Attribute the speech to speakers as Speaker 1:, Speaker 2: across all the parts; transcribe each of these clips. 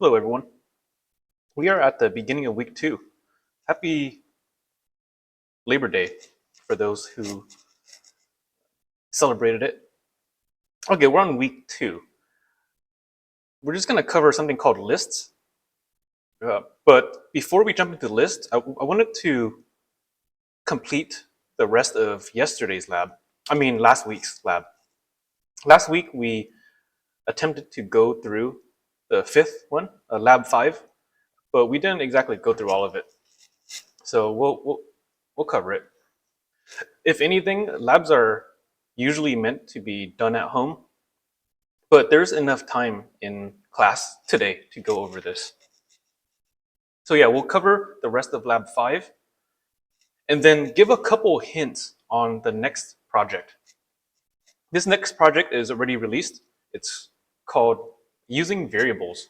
Speaker 1: Hello, everyone. We are at the beginning of week 2. Happy Labor Day for those who celebrated it. Okay, we're on week 2. We're just going to cover something called lists. But before we jump into the list, I wanted to complete the rest of last week's lab. Last week, we attempted to go through the 5th one, lab 5, but we didn't exactly go through all of it. So we'll cover it. If anything, labs are usually meant to be done at home, but there's enough time in class today to go over this. So yeah, we'll cover the rest of lab 5 and then give a couple hints on the next project. This next project is already released. It's called Using Variables.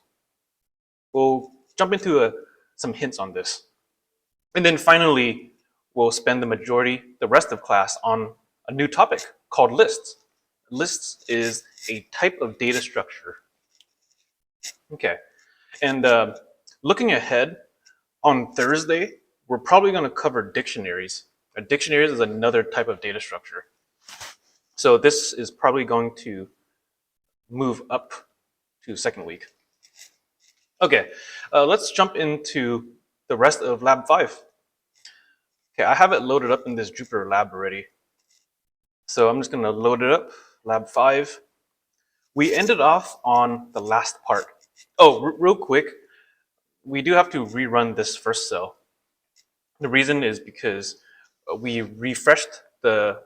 Speaker 1: We'll jump into some hints on this. And then finally, we'll spend the rest of class on a new topic called lists. Lists is a type of data structure. Okay, and looking ahead, on Thursday, we're probably going to cover dictionaries. Dictionaries is another type of data structure. So this is probably going to move up to second week. Okay, let's jump into the rest of lab 5. Okay, I have it loaded up in this Jupyter lab already. So I'm just going to load it up, lab 5. We ended off on the last part. Oh, real quick, we do have to rerun this first cell. The reason is because we refreshed the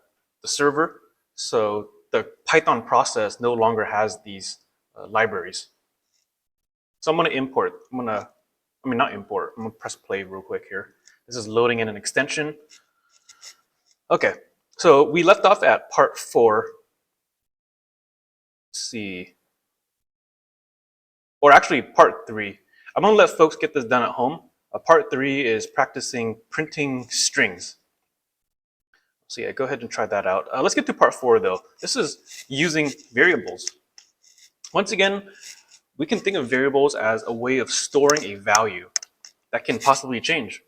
Speaker 1: server, so the Python process no longer has these libraries. So I'm going to import. I'm going to press play real quick here. This is loading in an extension. Okay, so we left off at part 4. Let's see. Or actually part 3. I'm going to let folks get this done at home. Part 3 is practicing printing strings. So yeah, go ahead and try that out. Let's get to part 4 though. This is using variables. Once again, we can think of variables as a way of storing a value that can possibly change.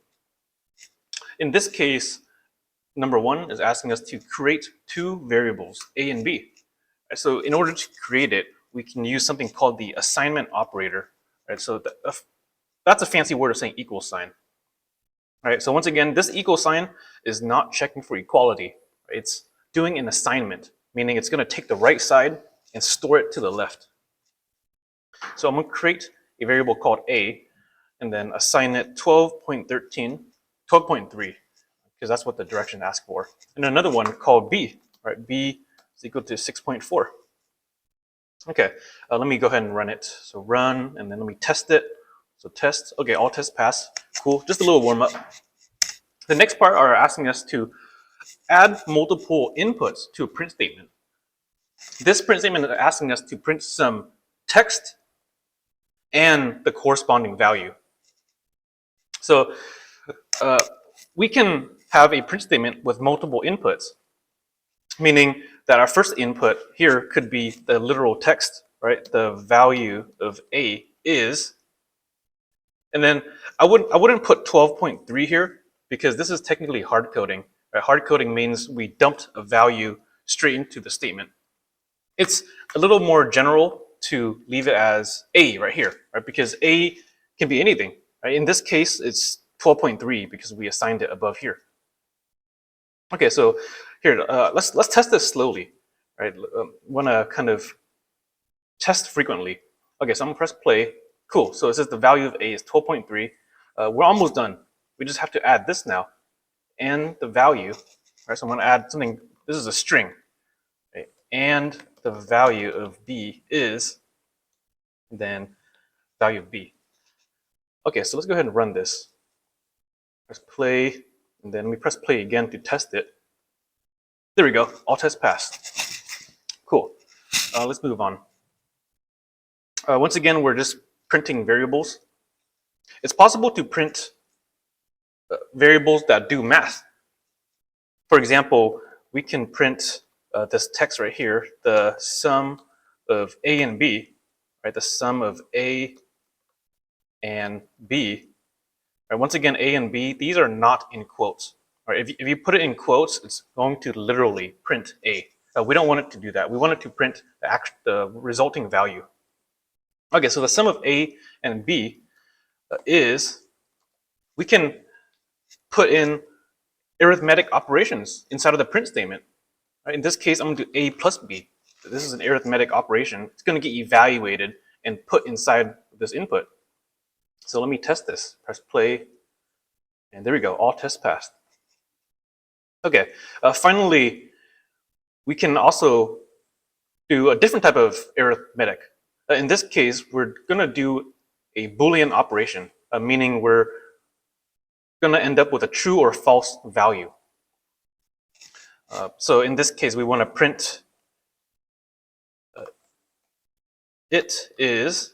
Speaker 1: In this case, number 1 is asking us to create 2 variables, A and B. So in order to create it, we can use something called the assignment operator. Right? So that's a fancy word of saying equal sign. Right? So once again, this equal sign is not checking for equality. Right? It's doing an assignment, meaning it's going to take the right side and store it to the left. So I'm going to create a variable called A and then assign it 12.3, because that's what the direction asks for. And another one called B, right? B is equal to 6.4. Okay, let me go ahead and run it. So run, and then let me test it. So test, okay, all tests pass. Cool, just a little warm up. The next part are asking us to add multiple inputs to a print statement. This print statement is asking us to print some text and the corresponding value. So we can have a print statement with multiple inputs, meaning that our first input here could be the literal text, right? The value of A is, and then I wouldn't put 12.3 here because this is technically hard coding. Right? Hard coding means we dumped a value straight into the statement. It's a little more general to leave it as A right here, right? Because A can be anything. Right? In this case, it's 12.3 because we assigned it above here. Okay, so here, let's test this slowly. Right? Want to kind of test frequently. Okay, so I'm gonna press play. Cool. So it says the value of A is 12.3. We're almost done. We just have to add this now, and the value. Right? So I'm gonna add something. This is a string, right? And the value of B is then value of B. Okay, so let's go ahead and run this. Press play, and then we press play again to test it. There we go. All tests passed. Cool. Let's move on. Once again, we're just printing variables. It's possible to print variables that do math. For example, we can print this text right here, the sum of A and B, right? The sum of A and B. Right, once again, A and B, these are not in quotes. Right, if you put it in quotes, it's going to literally print A. We don't want it to do that. We want it to print the resulting value. Okay, so the sum of A and B is, we can put in arithmetic operations inside of the print statement. Right, in this case, I'm going to do A plus B. This is an arithmetic operation. It's going to get evaluated and put inside this input. So let me test this. Press play, and there we go. All tests passed. Okay, finally, we can also do a different type of arithmetic. In this case, we're going to do a Boolean operation, meaning we're going to end up with a true or false value. So in this case, we want to print it is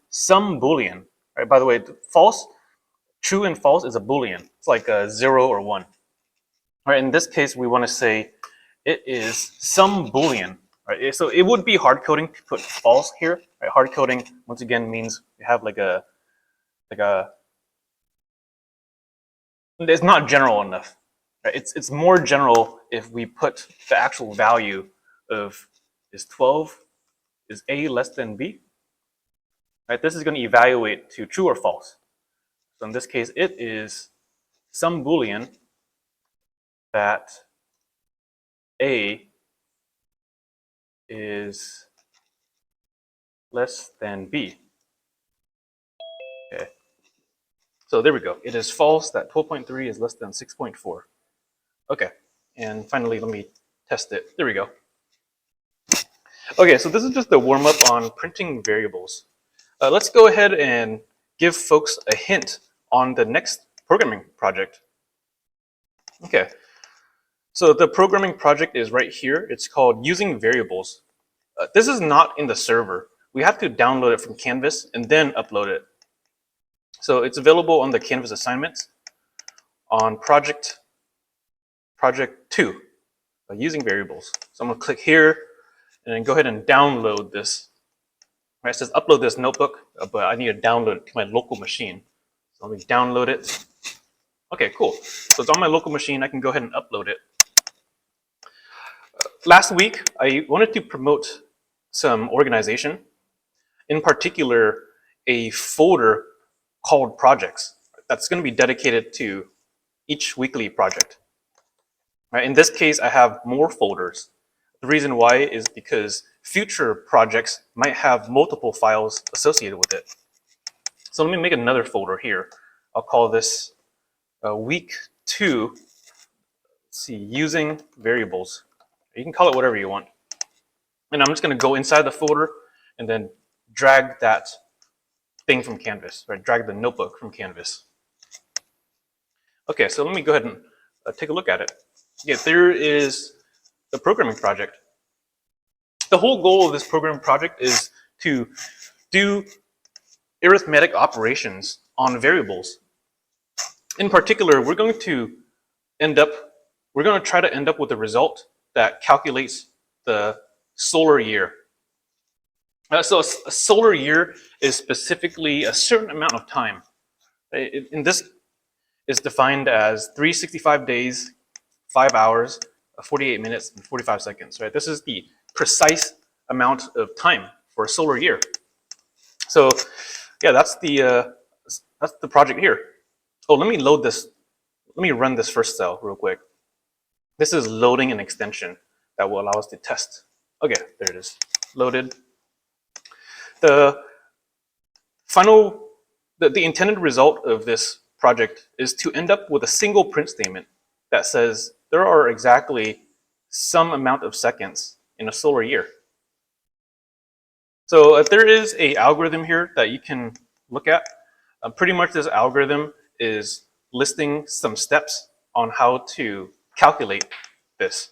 Speaker 1: some Boolean. Right? By the way, true and false is a Boolean. It's like a 0 or 1. All right, in this case, we want to say it is some Boolean. Right? So it would be hard coding to put false here. Right? Hard coding, once again, means we have it's not general enough. Right? It's more general if we put the actual value of is A less than B. Right? This is going to evaluate to true or false. So in this case, it is some Boolean that A is less than B. Okay. So there we go. It is false that 12.3 is less than 6.4. Okay. And finally, let me test it. There we go. Okay, so this is just the warm-up on printing variables. Let's go ahead and give folks a hint on the next programming project. Okay, so the programming project is right here. It's called Using Variables. This is not in the server. We have to download it from Canvas and then upload it. So it's available on the Canvas assignments on project 2, Using Variables. So I'm going to click here and then go ahead and download this. Right, it says upload this notebook, but I need to download it to my local machine. So let me download it. Okay, cool. So it's on my local machine. I can go ahead and upload it. Last week, I wanted to promote some organization, in particular, a folder called projects that's going to be dedicated to each weekly project. Right, in this case, I have more folders. The reason why is because future projects might have multiple files associated with it. So let me make another folder here. I'll call this week 2, let's see, using variables. You can call it whatever you want. And I'm just going to go inside the folder and then drag that thing from Canvas, right? Drag the notebook from Canvas. Okay, so let me go ahead and take a look at it. Yeah, there is the programming project. The whole goal of this programming project is to do arithmetic operations on variables. In particular, we're going to try to end up with a result that calculates the solar year. So a solar year is specifically a certain amount of time. In this is defined as 365 days, 5 hours, 48 minutes, and 45 seconds. Right? This is the precise amount of time for a solar year. So yeah, that's the project here. Oh, let me load this. Let me run this first cell real quick. This is loading an extension that will allow us to test. Okay, there it is, loaded. The intended result of this project is to end up with a single print statement that says there are exactly some amount of seconds in a solar year. So there is an algorithm here that you can look at. Pretty much this algorithm is listing some steps on how to calculate this.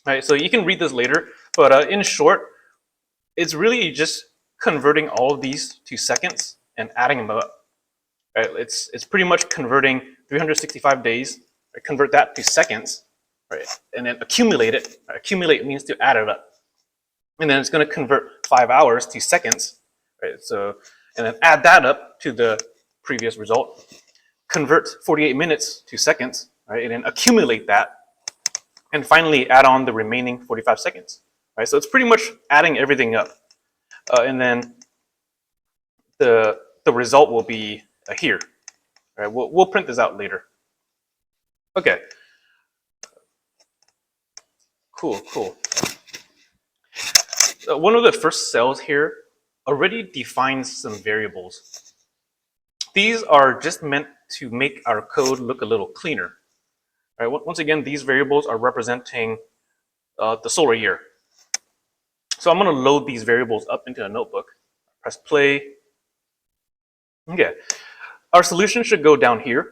Speaker 1: All right, so you can read this later, but in short, it's really just converting all of these to seconds and adding them up. Right? It's pretty much converting 365 days, right? Convert that to seconds, right? And then accumulate it. Right? Accumulate means to add it up. And then it's going to convert 5 hours to seconds, right? So and then add that up to the previous result, convert 48 minutes to seconds, right, and then accumulate that, and finally add on the remaining 45 seconds. Right, so it's pretty much adding everything up, and then the result will be here. Right, we'll print this out later. Okay. Cool. One of the first cells here already defines some variables. These are just meant to make our code look a little cleaner. Right, once again, these variables are representing the solar year. So I'm going to load these variables up into a notebook. Press play. Okay. Our solution should go down here.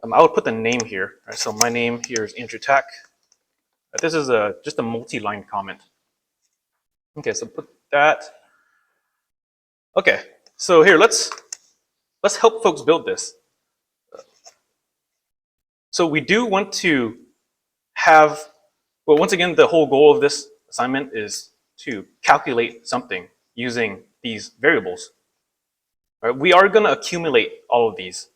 Speaker 1: I would put the name here. Right, so my name here is Andrew Tack. This is just a multi-line comment. Okay, so put that. Okay, so here let's help folks build this. So we do want to have, well, once again, the whole goal of this assignment is to calculate something using these variables. Right, we are going to accumulate all of these.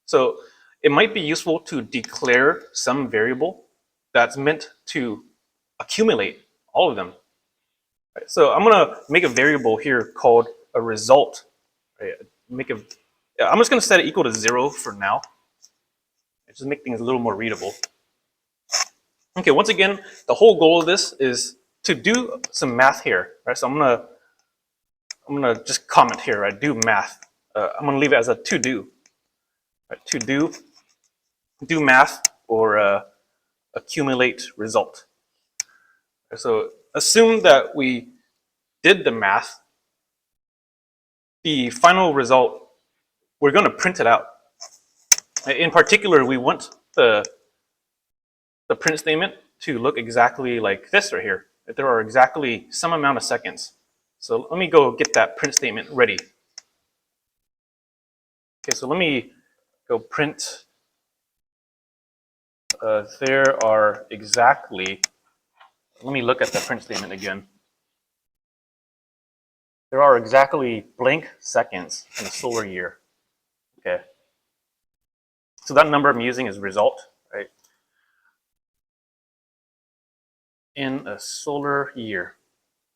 Speaker 1: So it might be useful to declare some variable that's meant to accumulate all of them. Right, so I'm going to make a variable here called a result. Right, I'm just going to set it equal to 0 for now. Just make things a little more readable. Okay, once again, the whole goal of this is to do some math here. Right, so I'm gonna just comment here. Right, do math. I'm gonna leave it as a to do. Right, to do math or accumulate result. So assume that we did the math. The final result, we're going to print it out. In particular, we want the print statement to look exactly like this right here. There are exactly some amount of seconds. So let me go get that print statement ready. Okay, so let me go print. There are exactly, let me look at the print statement again. There are exactly blank seconds in a solar year. Okay. So that number I'm using is result, right? In a solar year,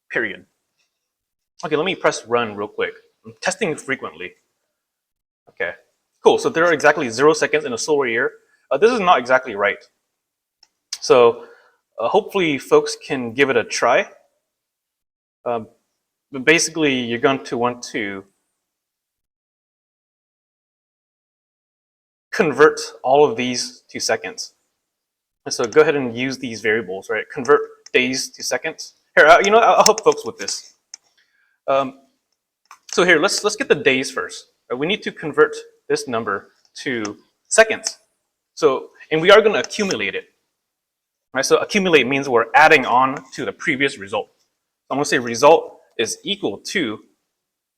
Speaker 1: period. Okay, let me press run real quick. I'm testing frequently. Okay, cool. So there are exactly 0 seconds in a solar year. This is not exactly right. So hopefully folks can give it a try. But basically, you're going to want to convert all of these to seconds. And so go ahead and use these variables, right? Convert days to seconds. Here, I'll help folks with this. So here, let's get the days first. We need to convert this number to seconds. So, and we are going to accumulate it. Right? So accumulate means we're adding on to the previous result. I'm going to say result is equal to,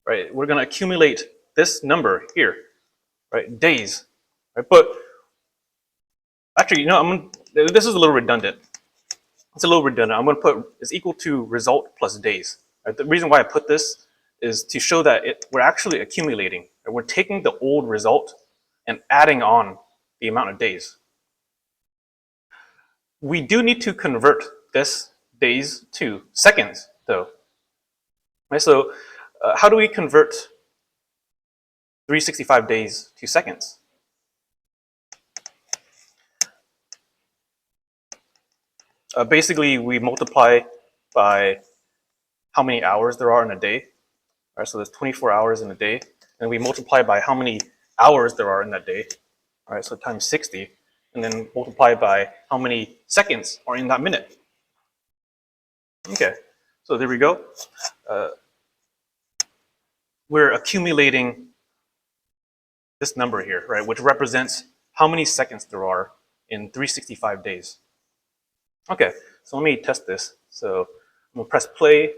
Speaker 1: right? We're going to accumulate this number here, right? Days, right? But actually, this is a little redundant. It's a little redundant. I'm going to put is equal to result plus days. Right? The reason why I put this is to show that we're actually accumulating. Right? We're taking the old result and adding on the amount of days. We do need to convert this days to seconds, though. Right? So how do we convert 365 days to seconds? Basically, we multiply by how many hours there are in a day. Right, so there's 24 hours in a day. And we multiply by how many hours there are in that day. All right, so times 60. And then multiply by how many seconds are in that minute. Okay, so there we go. We're accumulating this number here, right, which represents how many seconds there are in 365 days. Okay, so let me test this. So I'm gonna press play.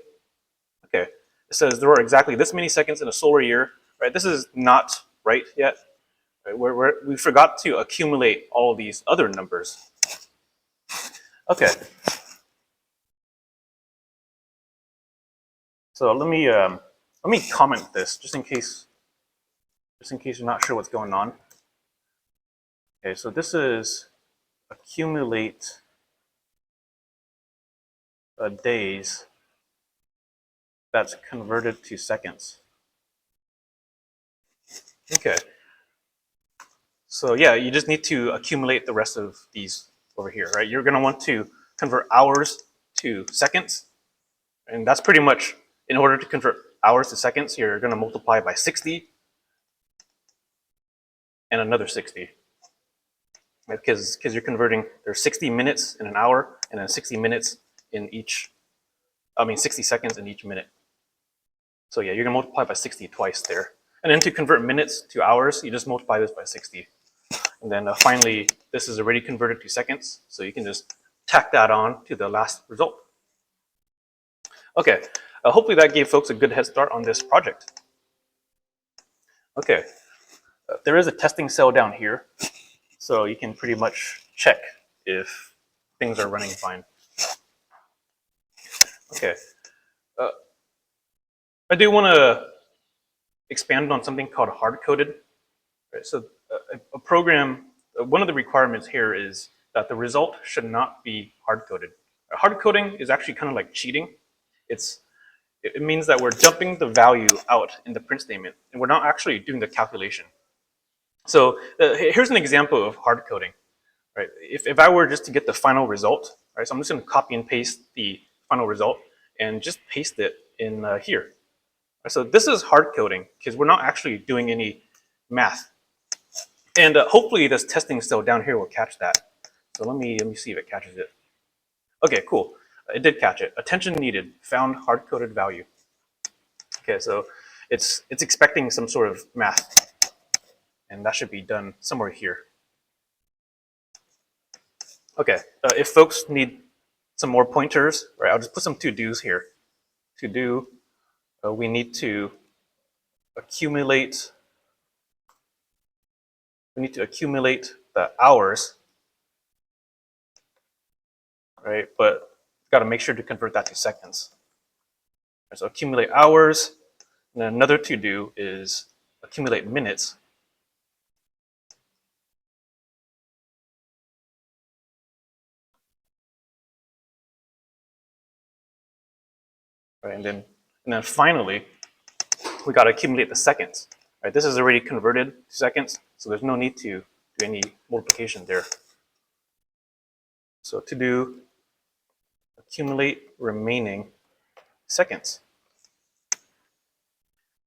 Speaker 1: Okay, it says there are exactly this many seconds in a solar year. Right, this is not right yet. Right, we forgot to accumulate all of these other numbers. Okay. So let me Let me comment this just in case you're not sure what's going on. Okay, so this is accumulate days that's converted to seconds. Okay. So yeah, you just need to accumulate the rest of these over here, right? You're going to want to convert hours to seconds. And that's pretty much, in order to convert hours to seconds, you're going to multiply by 60 and another 60. Right? Because you're converting, there's 60 minutes in an hour and then 60 minutes in each, 60 seconds in each minute. So yeah, you're going to multiply by 60 twice there. And then to convert minutes to hours, you just multiply this by 60. And then finally, this is already converted to seconds, so you can just tack that on to the last result. Okay, hopefully that gave folks a good head start on this project. Okay, there is a testing cell down here, so you can pretty much check if things are running fine. Okay, I do want to expand on something called hard-coded. Right, so a program, one of the requirements here is that the result should not be hard-coded. Hard coding is actually kind of like cheating. It means that we're dumping the value out in the print statement, and we're not actually doing the calculation. So here's an example of hard coding. Right? If I were just to get the final result, right? So I'm just going to copy and paste the final result and just paste it in here. Right, so this is hard coding because we're not actually doing any math. And hopefully this testing cell down here will catch that. So let me see if it catches it. Okay, cool. It did catch it. Attention needed. Found hard-coded value. Okay, so it's expecting some sort of math, and that should be done somewhere here. Okay, if folks need some more pointers, right, I'll just put some to-dos here. To do, we need to accumulate. We need to accumulate the hours, right? But we've got to make sure to convert that to seconds. So accumulate hours, and then another to-do is accumulate minutes. Right, and then finally, we got to accumulate the seconds. Right, this is already converted to seconds, so there's no need to do any multiplication there. So to do accumulate remaining seconds.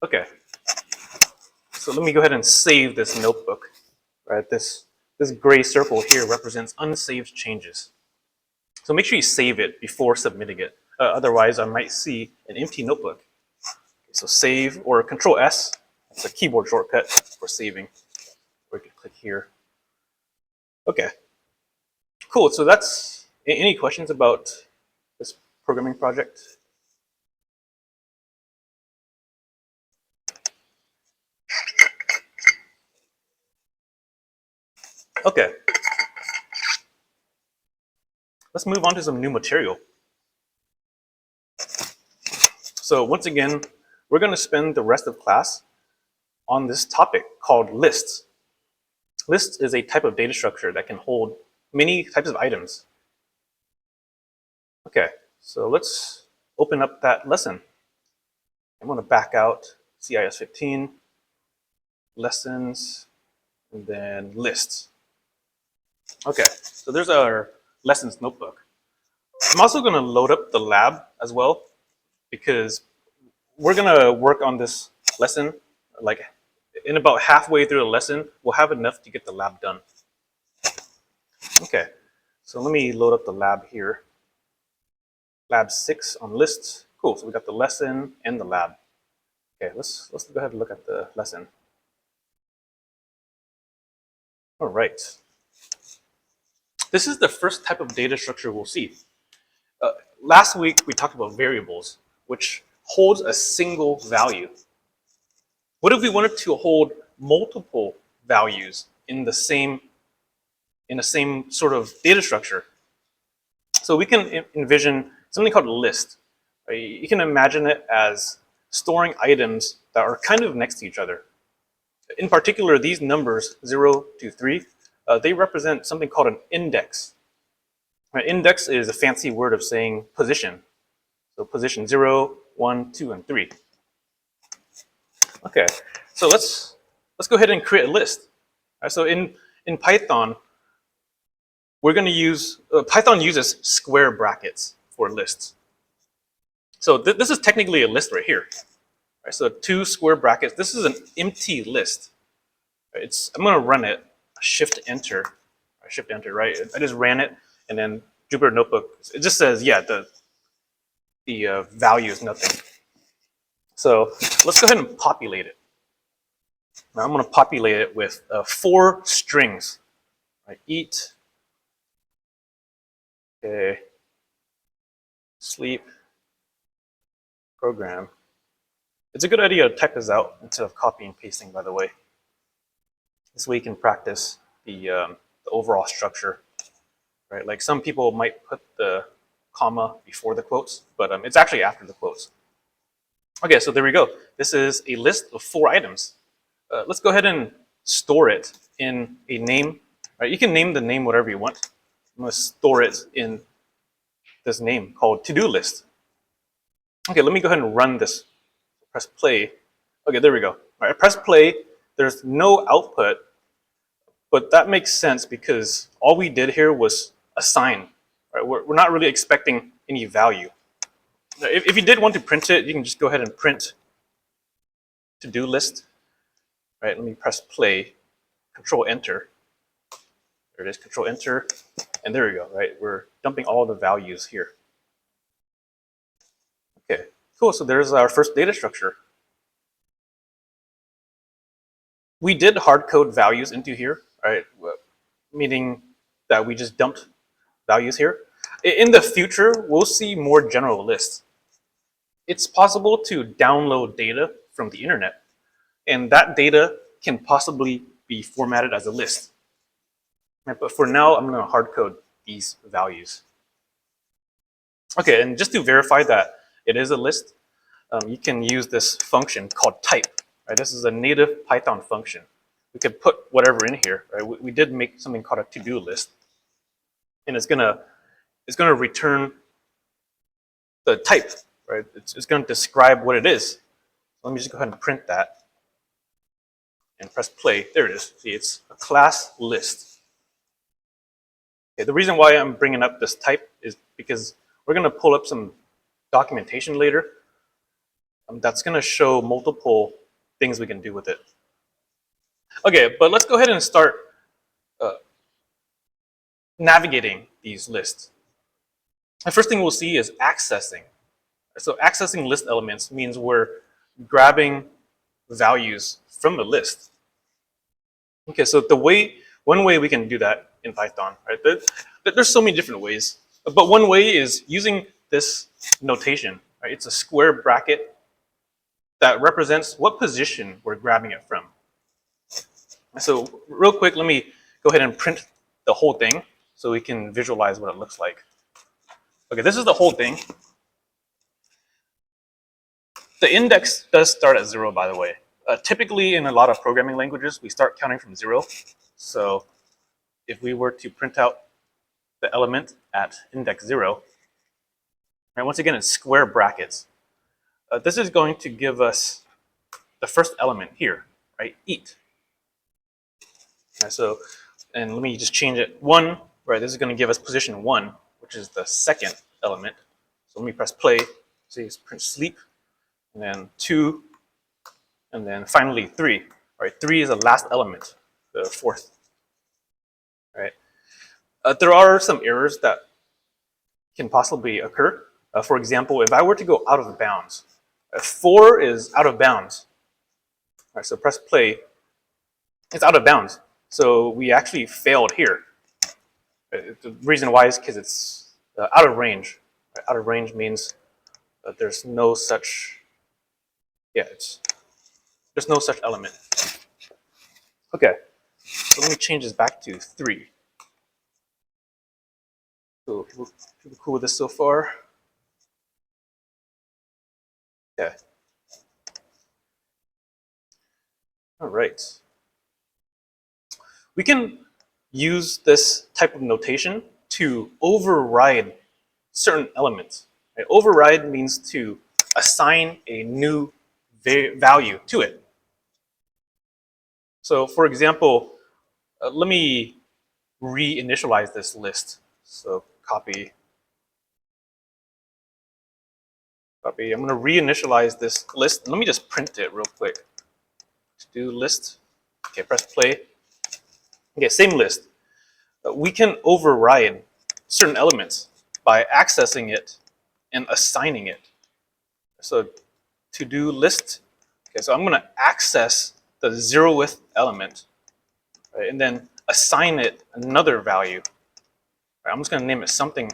Speaker 1: Okay, so let me go ahead and save this notebook. Right, this gray circle here represents unsaved changes. So make sure you save it before submitting it. Otherwise, I might see an empty notebook. Okay, so save or Control S. It's a keyboard shortcut for saving. Or you can click here. Okay, cool. So that's any questions about this programming project? Okay, let's move on to some new material. So once again, we're going to spend the rest of class on this topic called lists. List is a type of data structure that can hold many types of items. Okay, so let's open up that lesson. I'm going to back out CIS-15, lessons, and then lists. Okay, so there's our lessons notebook. I'm also going to load up the lab as well because we're going to work on this lesson like in about halfway through the lesson, we'll have enough to get the lab done. Okay, so let me load up the lab here. Lab 6 on lists. Cool, so we got the lesson and the lab. Okay, let's go ahead and look at the lesson. All right. This is the first type of data structure we'll see. Last week, we talked about variables, which holds a single value. What if we wanted to hold multiple values in the same sort of data structure? So we can envision something called a list. Right? You can imagine it as storing items that are kind of next to each other. In particular, these numbers 0 to 3, they represent something called an index. An index is a fancy word of saying position. So position 0, 1, 2, and 3. Okay, so let's go ahead and create a list. All right, so in Python, we're going to use, Python uses square brackets for lists. So this is technically a list right here. Right, so 2 square brackets. This is an empty list. Right, I'm going to run it, shift enter, right? I just ran it, and then Jupyter Notebook, it just says, yeah, the value is nothing. So let's go ahead and populate it. Now I'm going to populate it with 4 strings. Right, eat, okay, sleep, program. It's a good idea to type this out instead of copy and pasting, by the way. This way you can practice the overall structure, right? Like some people might put the comma before the quotes, but it's actually after the quotes. Okay, so there we go. This is a list of 4 items. Let's go ahead and store it in a name. Right, you can name the name whatever you want. I'm going to store it in this name called to-do list. Okay, let me go ahead and run this. Press play. Okay, there we go. All right, press play. There's no output, but that makes sense because all we did here was assign. Right, we're not really expecting any value. If you did want to print it, you can just go ahead and print to-do list. Right, let me press play, Control Enter. There it is, Control Enter, and there we go. Right, we're dumping all the values here. Okay, cool. So there's our first data structure. We did hard code values into here, right? Meaning that we just dumped values here. In the future, we'll see more general lists. It's possible to download data from the internet, and that data can possibly be formatted as a list. Right, but for now, I'm going to hard code these values. Okay, and just to verify that it is a list, you can use this function called type. Right? This is a native Python function. We could put whatever in here. Right? We did make something called a to-do list, and it's gonna return the type. Right? It's going to describe what it is. Let me just go ahead and print that and press play. There it is. See, it's a class list. Okay, the reason why I'm bringing up this type is because we're going to pull up some documentation later that's going to show multiple things we can do with it. Okay, but let's go ahead and start navigating these lists. The first thing we'll see is accessing. So accessing list elements means we're grabbing values from the list. Okay, so one way we can do that in Python, right? There's so many different ways, but one way is using this notation. Right? It's a square bracket that represents what position we're grabbing it from. So real quick, let me go ahead and print the whole thing so we can visualize what it looks like. Okay, this is the whole thing. The index does start at 0, by the way. Typically, in a lot of programming languages, we start counting from 0. So if we were to print out the element at index 0, right, once again, it's square brackets. This is going to give us the first element here, right? Eat. Right, so, and let me just change it. 1, right? This is going to give us position 1, which is the second element. So let me press play. See, it's print sleep, and then 2, and then finally 3. Right? 3 is the last element, the fourth. Right? There are some errors that can possibly occur. For example, if I were to go out of bounds, 4 is out of bounds. All right, so press play. It's out of bounds. So we actually failed here. The reason why is because it's out of range. Right? Out of range means that there's no such, there's no such element. Okay, so let me change this back to 3. So people cool with this so far? Okay. All right. We can use this type of notation to override certain elements. Right? Override means to assign a new value to it. So for example, let me reinitialize this list. So copy. I'm going to reinitialize this list. Let me just print it real quick. To-do list. Okay, press play. Okay, same list. We can override certain elements by accessing it and assigning it. So to-do list. Okay, so I'm going to access the 0th element, right, and then assign it another value. Right, I'm just going to name it something.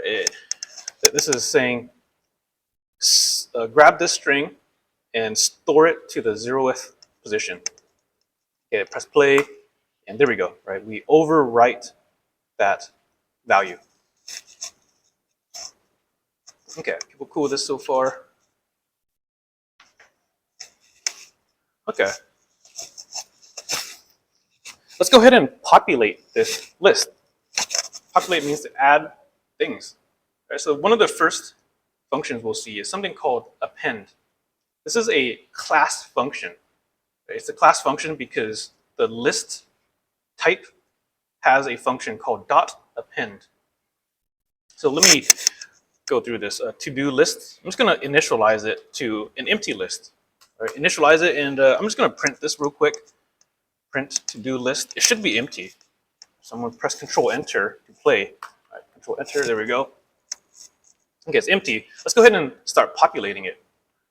Speaker 1: This is saying grab this string and store it to the 0th position. Okay, press play, and there we go. Right, we overwrite that value. Okay, people cool with this so far? Okay. Let's go ahead and populate this list. Populate means to add things. Right, so one of the first functions we'll see is something called append. This is a class function. Right? It's a class function because the list type has a function called .append. So let me go through this to-do list. I'm just going to initialize it to an empty list. Right, initialize it, and I'm just going to print this real quick. Print to-do list. It should be empty. So I'm going to press Control-Enter to play. Right, Control-Enter, there we go. Okay, it's empty. Let's go ahead and start populating it.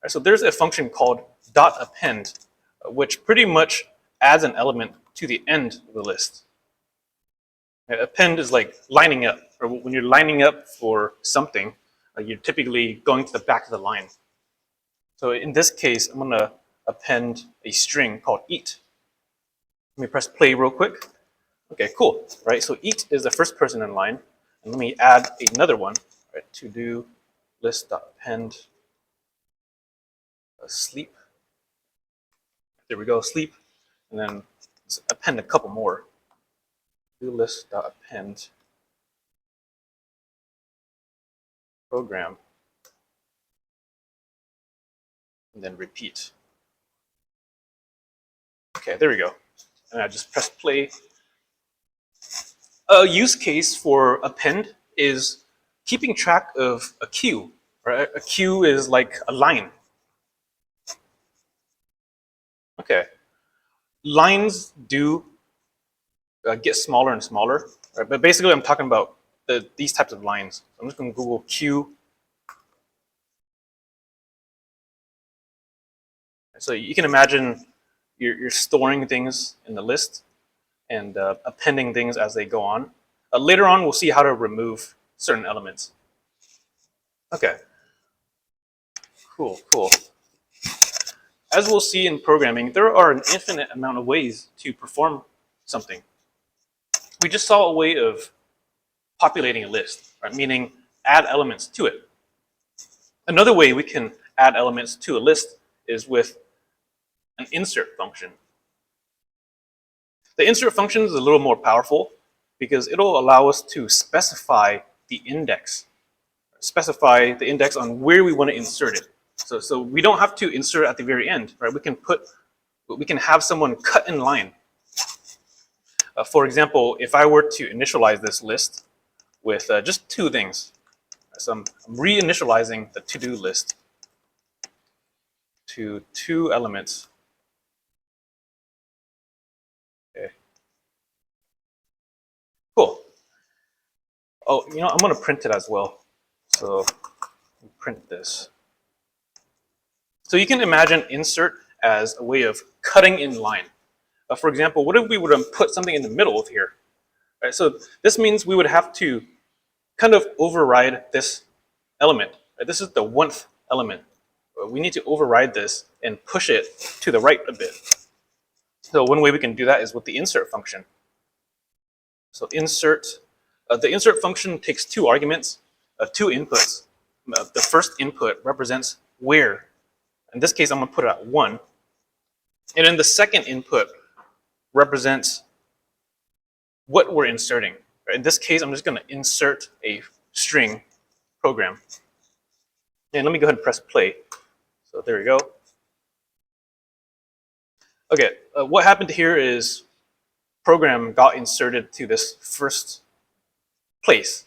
Speaker 1: Right, so there's a function called .append, which pretty much adds an element to the end of the list. Right, append is like lining up, or when you're lining up for something, you're typically going to the back of the line. So in this case, I'm going to append a string called eat. Let me press play real quick. Okay, cool. Right, so eat is the first person in line, and let me add another one. Right, to-do list.append sleep. There we go, sleep, and then let's append a couple more. To-do list.append program, and then repeat. Okay, there we go. And I just press play. A use case for append is keeping track of a queue. Right? A queue is like a line. Okay. Lines do get smaller and smaller, right? But basically I'm talking about these types of lines. So I'm just going to Google queue. So you can imagine you're storing things in the list and appending things as they go on. Later on, we'll see how to remove certain elements. Okay. Cool, cool. As we'll see in programming, there are an infinite amount of ways to perform something. We just saw a way of populating a list, right? Meaning add elements to it. Another way we can add elements to a list is with an insert function. The insert function is a little more powerful because it'll allow us to specify the index. Specify the index on where we want to insert it. So we don't have to insert at the very end, right? We can have someone cut in line. For example, if I were to initialize this list with just two things. So I'm reinitializing the to-do list to 2 elements. Okay. Cool. Oh, you know, I'm going to print it as well. So print this. So you can imagine insert as a way of cutting in line. For example, what if we would have put something in the middle of here? Right, so this means we would have to kind of override this element. Right? This is the 1th element. We need to override this and push it to the right a bit. So one way we can do that is with the insert function. So insert, the insert function takes 2 arguments, 2 inputs. The first input represents where. In this case, I'm going to put it at 1. And then the second input represents what we're inserting. In this case, I'm just going to insert a string program. And let me go ahead and press play. So there we go. Okay, what happened here is program got inserted to this first place,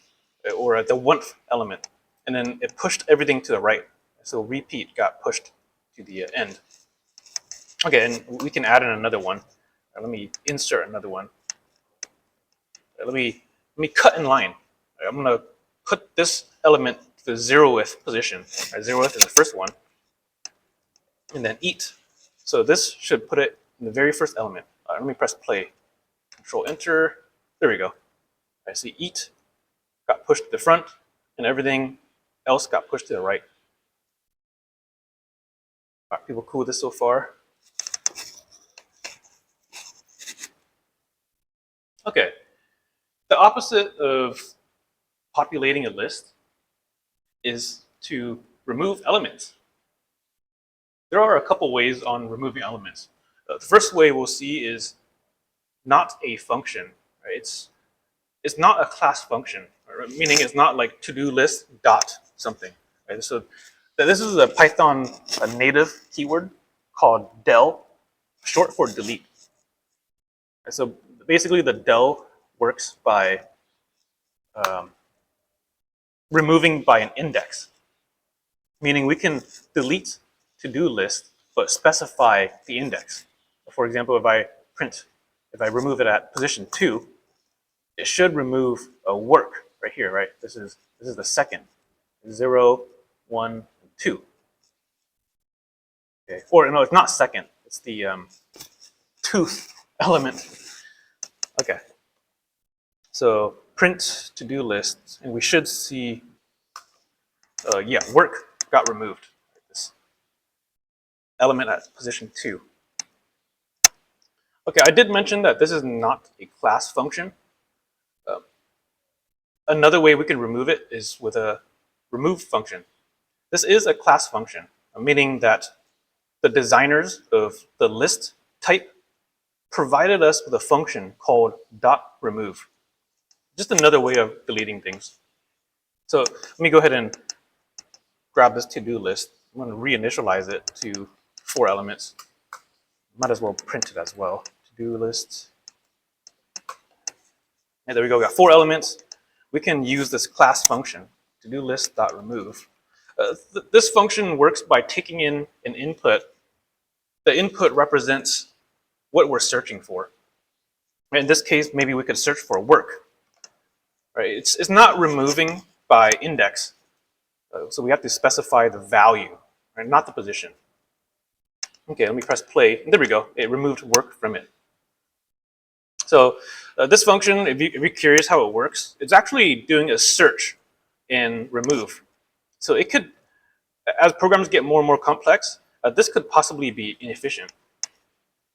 Speaker 1: or the 1th element, and then it pushed everything to the right. So repeat got pushed to the end. Okay, and we can add in another one. Let me insert another one. Let me cut in line. I'm gonna put this element to the 0th position. 0th is the first one, and then eat. So this should put it in the very first element. Let me press play. Control Enter. There we go. I see eat got pushed to the front, and everything else got pushed to the right. Are people cool with this so far? Okay. The opposite of populating a list is to remove elements. There are a couple ways on removing elements. The first way we'll see is not a function. Right? It's not a class function, meaning it's not like to-do list dot something. Right? So this is a Python native keyword called del, short for delete. Right? So basically the del works by removing by an index, meaning we can delete to-do list but specify the index. For example, if I remove it at position 2, it should remove a work right here, right? This is the second, 0, 1, 2. Okay, or no, it's not second. It's the tooth element. Okay. So print to-do list, and we should see, yeah, work got removed. This element at position 2. Okay, I did mention that this is not a class function. Another way we can remove it is with a remove function. This is a class function, meaning that the designers of the list type provided us with a function called .remove. Just another way of deleting things. So let me go ahead and grab this to-do list. I'm going to reinitialize it to 4 elements. Might as well print it as well. To-do list. And there we go. We got 4 elements. We can use this class function, to-do list.remove. This function works by taking in an input. The input represents what we're searching for. In this case, maybe we could search for work. Right? It's not removing by index. So we have to specify the value, right? Not the position. Okay, let me press play. There we go. It removed work from it. So this function, if you're curious how it works, it's actually doing a search in remove. So it could, as programs get more and more complex, this could possibly be inefficient.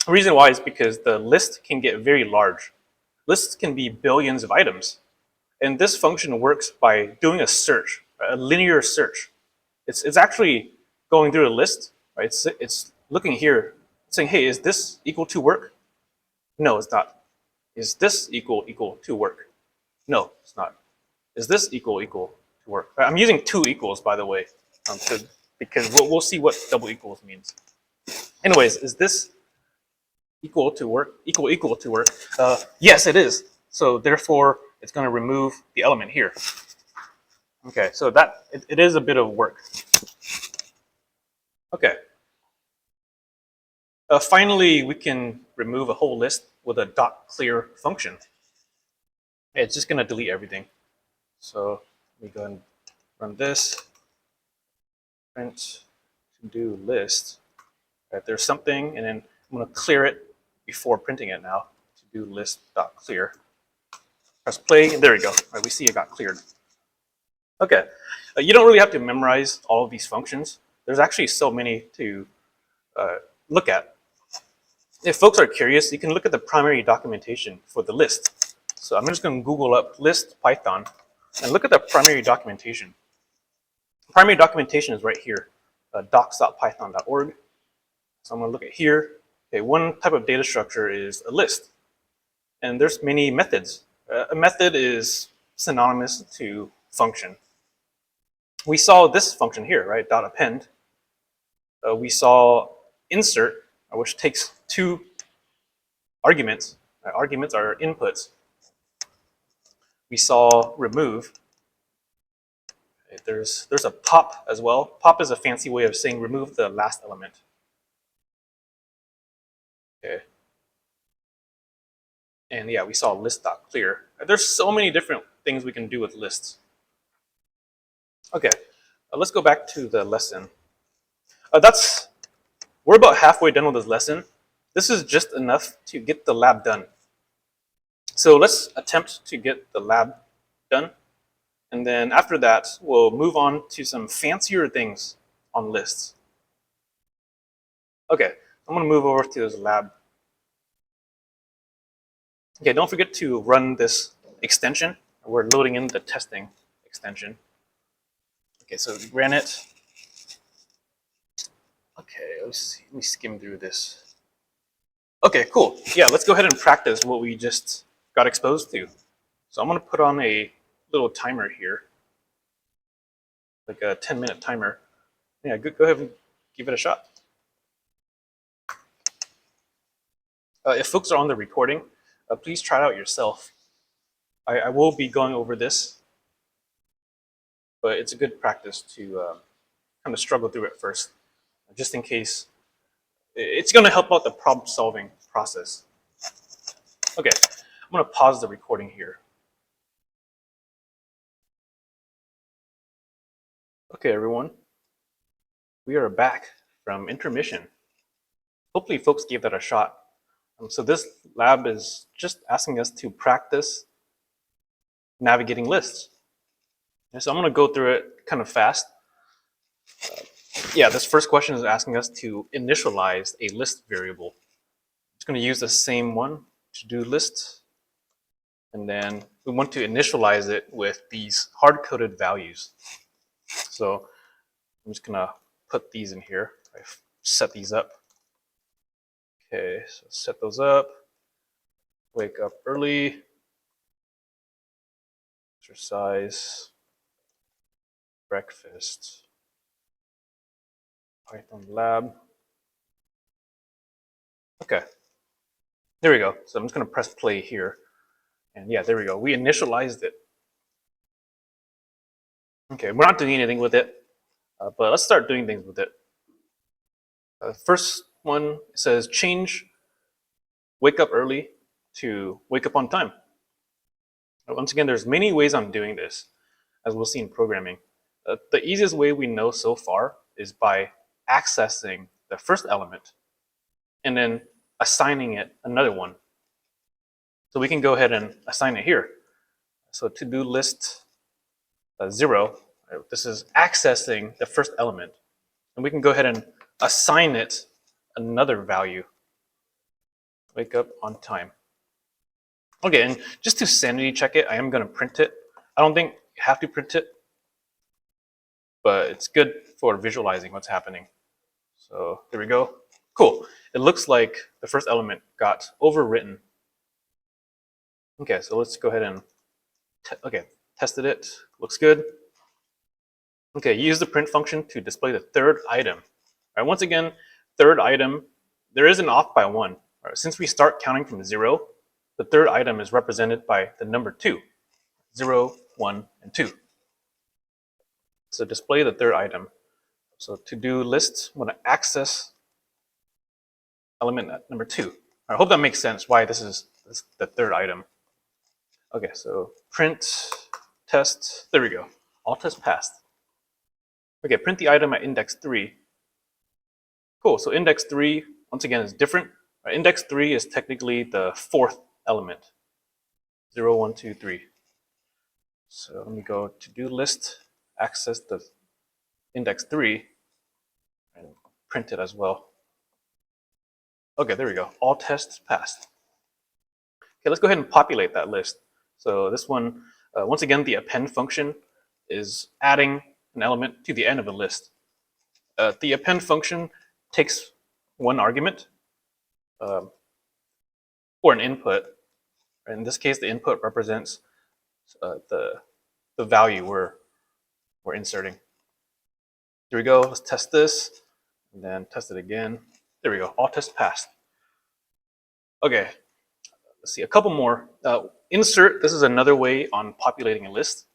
Speaker 1: The reason why is because the list can get very large. Lists can be billions of items. And this function works by doing a search, a linear search. It's actually going through a list, right? It's looking here, saying, hey, is this equal to work? No, it's not. Is this equal to work? No, it's not. Is this equal to work? I'm using 2 equals, by the way, because we'll see what double equals means. Anyways, is this equal to work? Equal to work? Yes, it is. So therefore, it's going to remove the element here. Okay, so that it is a bit of work. Okay. Finally, we can remove a whole list with a .clear function. It's just going to delete everything. So let me go and run this. Print to-do list. Right, there's something, and then I'm going to clear it before printing it now. To-do list.clear. Press play, and there we go. Right, we see it got cleared. Okay, you don't really have to memorize all of these functions. There's actually so many to look at. If folks are curious, you can look at the primary documentation for the list. So I'm just going to Google up list Python and look at the primary documentation. The primary documentation is right here, docs.python.org. So I'm going to look at here. Okay, one type of data structure is a list, and there's many methods. A method is synonymous to function. We saw this function here, right? Dot append. We saw insert, which takes two arguments. Arguments are inputs. We saw remove. There's a pop as well. Pop is a fancy way of saying remove the last element. Okay. And yeah, we saw list.clear. There's so many different things we can do with lists. Okay, let's go back to the lesson. We're about halfway done with this lesson. This is just enough to get the lab done. So let's attempt to get the lab done. And then after that, we'll move on to some fancier things on lists. Okay, I'm gonna move over to this lab. Okay, don't forget to run this extension. We're loading in the testing extension. Okay, so we ran it. Okay, let's see. Let me skim through this. Okay, cool. Yeah, let's go ahead and practice what we just got exposed to. So I'm gonna put on a little timer here, like a 10-minute timer. Yeah, go ahead and give it a shot. If folks are on the recording, please try it out yourself. I will be going over this, but it's a good practice to kind of struggle through it first, just in case. It's going to help out the problem solving process. Okay, I'm going to pause the recording here. Okay, everyone, we are back from intermission. Hopefully folks gave that a shot. So this lab is just asking us to practice navigating lists. And so I'm going to go through it kind of fast. Yeah, this first question is asking us to initialize a list variable. It's going to use the same one, to-do list, and then we want to initialize it with these hard-coded values. So I'm just going to put these in here. I set these up. Okay, so set those up. Wake up early. Exercise. Breakfast. Python lab. Okay, there we go. So I'm just going to press play here. And yeah, there we go. We initialized it. Okay, we're not doing anything with it, but let's start doing things with it. First one says change wake up early to wake up on time. Once again, there's many ways on doing this, as we'll see in programming. The easiest way we know so far is by accessing the first element and then assigning it another one. So we can go ahead and assign it here. So to-do list 0, this is accessing the first element. And we can go ahead and assign it another value. Wake up on time. Okay, and just to sanity check it, I am going to print it. I don't think you have to print it, but it's good for visualizing what's happening. So there we go. Cool. It looks like the first element got overwritten. Okay, so let's go ahead and tested it. Looks good. Okay, use the print function to display the third item. All right, once again, third item, there is an off by 1. All right, since we start counting from 0, the third item is represented by the number 2. 0, 1, and 2. So display the third item. So to-do list, I'm going to access element number 2. I hope that makes sense why this is the third item. Okay, so print test, there we go. All tests passed. Okay, print the item at index 3. Cool, so index 3, once again, is different. Right, index 3 is technically the 4th element. 0, 1, 2, 3. So let me go to-do list, access the index 3, and print it as well. Okay, there we go. All tests passed. Okay, let's go ahead and populate that list. So this one, once again, the append function is adding an element to the end of a list. The append function takes one argument, or an input. In this case, the input represents the value we're inserting. Here we go. Let's test this, and then test it again. There we go. All tests passed. Okay. Let's see a couple more. Insert. This is another way on populating a list.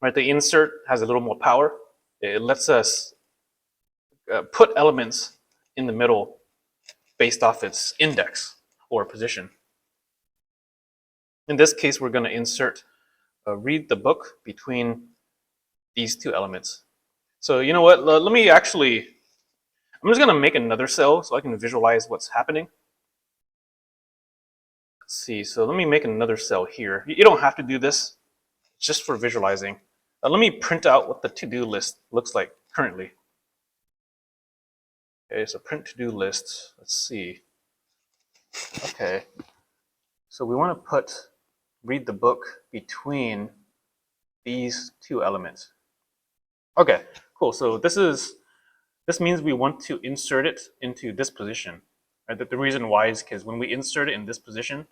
Speaker 1: Right. The insert has a little more power. It lets us put elements in the middle based off its index or position. In this case, we're going to insert read the book between these two elements. So you know what? Let me actually, I'm just going to make another cell so I can visualize what's happening. Let's see, so let me make another cell here. You don't have to do this, it's just for visualizing. Let me print out what the to-do list looks like currently. Okay, so print to-do list, let's see. Okay, so we want to put read the book between these two elements. Okay, cool. So this means we want to insert it into this position. Right? The reason why is because when we insert it in this position,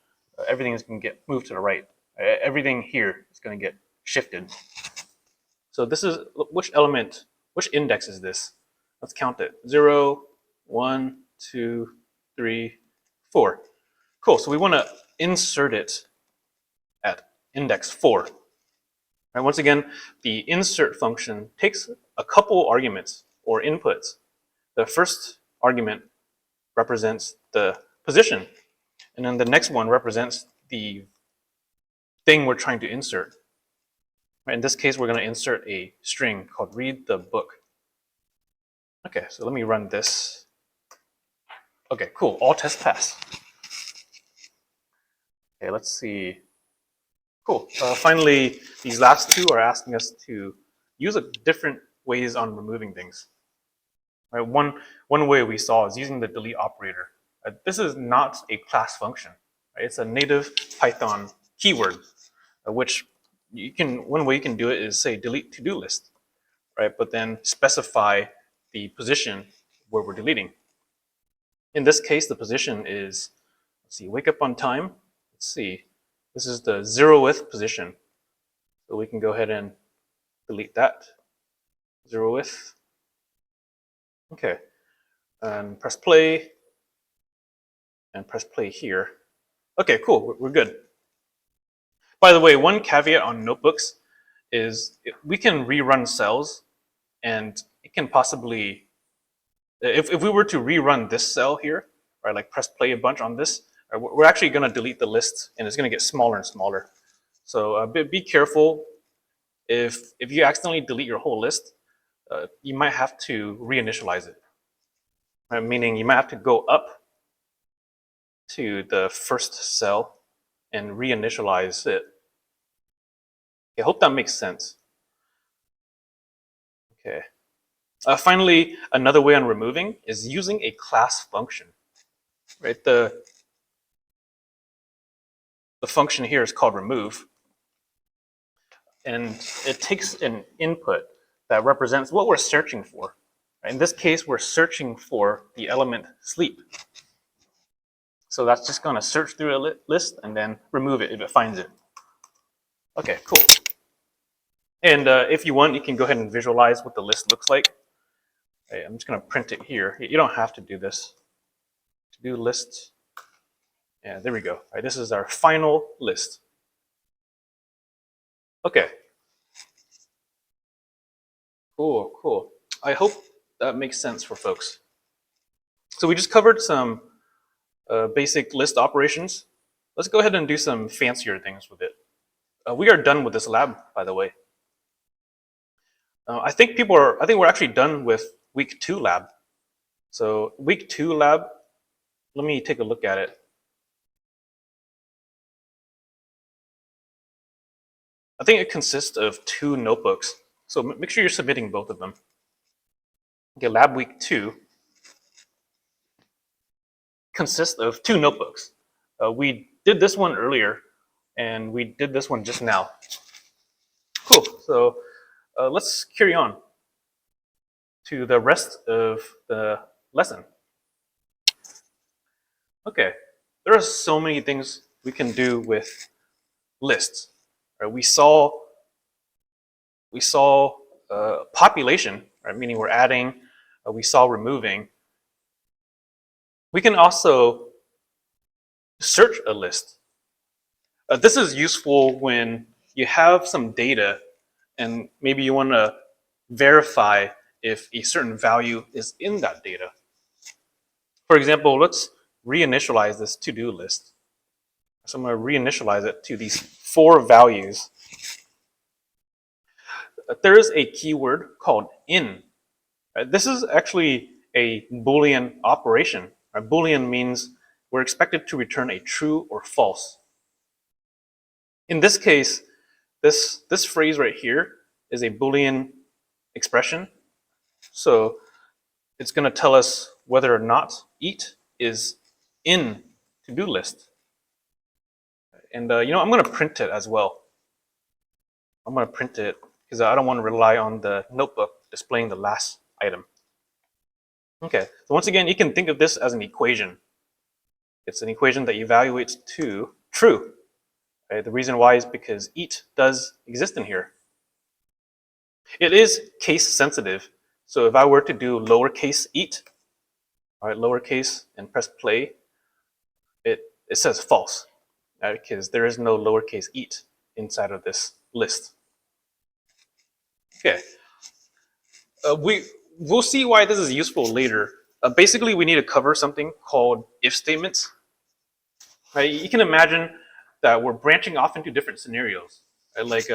Speaker 1: everything is going to get moved to the right. Everything here is going to get shifted. So this is which element, which index is this? Let's count it. 0, 1, 2, 3, 4. Cool. So we want to insert it at index 4. Right, once again, the insert function takes a couple arguments or inputs. The first argument represents the position, and then the next one represents the thing we're trying to insert. Right, in this case, we're going to insert a string called read the book. Okay, so let me run this. Okay, cool. All tests pass. Okay, let's see. Cool. Finally, these last two are asking us to use different ways on removing things. Right, one way we saw is using the delete operator. This is not a class function. Right? It's a native Python keyword, which one way you can do it is say delete to-do list, right? But then specify the position where we're deleting. In this case, the position is, let's see, wake up on time. Let's see, this is the 0th position. So we can go ahead and delete that. 0th. Okay. And press play. And press play here. Okay, cool. We're good. By the way, one caveat on notebooks is we can rerun cells, and it can possibly, if we were to rerun this cell here, right, like press play a bunch on this, right, we're actually going to delete the list, and it's going to get smaller and smaller. So be careful. If you accidentally delete your whole list, you might have to reinitialize it. Right? Meaning you might have to go up to the first cell and reinitialize it. I hope that makes sense. Okay. Finally, another way on removing is using a class function. Right? The function here is called remove, and it takes an input that represents what we're searching for. In this case, we're searching for the element sleep. So that's just going to search through a list and then remove it if it finds it. Okay, cool. And if you want, you can go ahead and visualize what the list looks like. Okay, I'm just going to print it here. You don't have to do this. To-do list. Yeah, there we go. All right, this is our final list. Okay. Cool, cool. I hope that makes sense for folks. So we just covered some basic list operations. Let's go ahead and do some fancier things with it. We are done with this lab, by the way. I think we're actually done with week 2 lab. So week 2 lab, let me take a look at it. I think it consists of 2 notebooks. So make sure you're submitting both of them. Okay, lab week 2 consists of 2 notebooks. We did this one earlier, and we did this one just now. Cool, so let's carry on to the rest of the lesson. Okay, there are so many things we can do with lists. Right? We saw population, right? Meaning we're adding. We saw removing. We can also search a list. This is useful when you have some data and maybe you want to verify if a certain value is in that data. For example, let's reinitialize this to-do list. So I'm going to reinitialize it to these 4 values. There is a keyword called in. This is actually a Boolean operation. A Boolean means we're expected to return a true or false. In this case, this phrase right here is a Boolean expression. So it's going to tell us whether or not eat is in to-do list. And I'm going to print it as well. I'm going to print it because I don't want to rely on the notebook displaying the last item. Okay, so once again, you can think of this as an equation. It's an equation that evaluates to true. Right? The reason why is because eat does exist in here. It is case sensitive. So if I were to do lowercase eat, all right, lowercase, and press play, it says false, right? Because there is no lowercase eat inside of this list. Okay, we'll see why this is useful later. Basically, we need to cover something called if statements. Right? You can imagine that we're branching off into different scenarios. Right? Like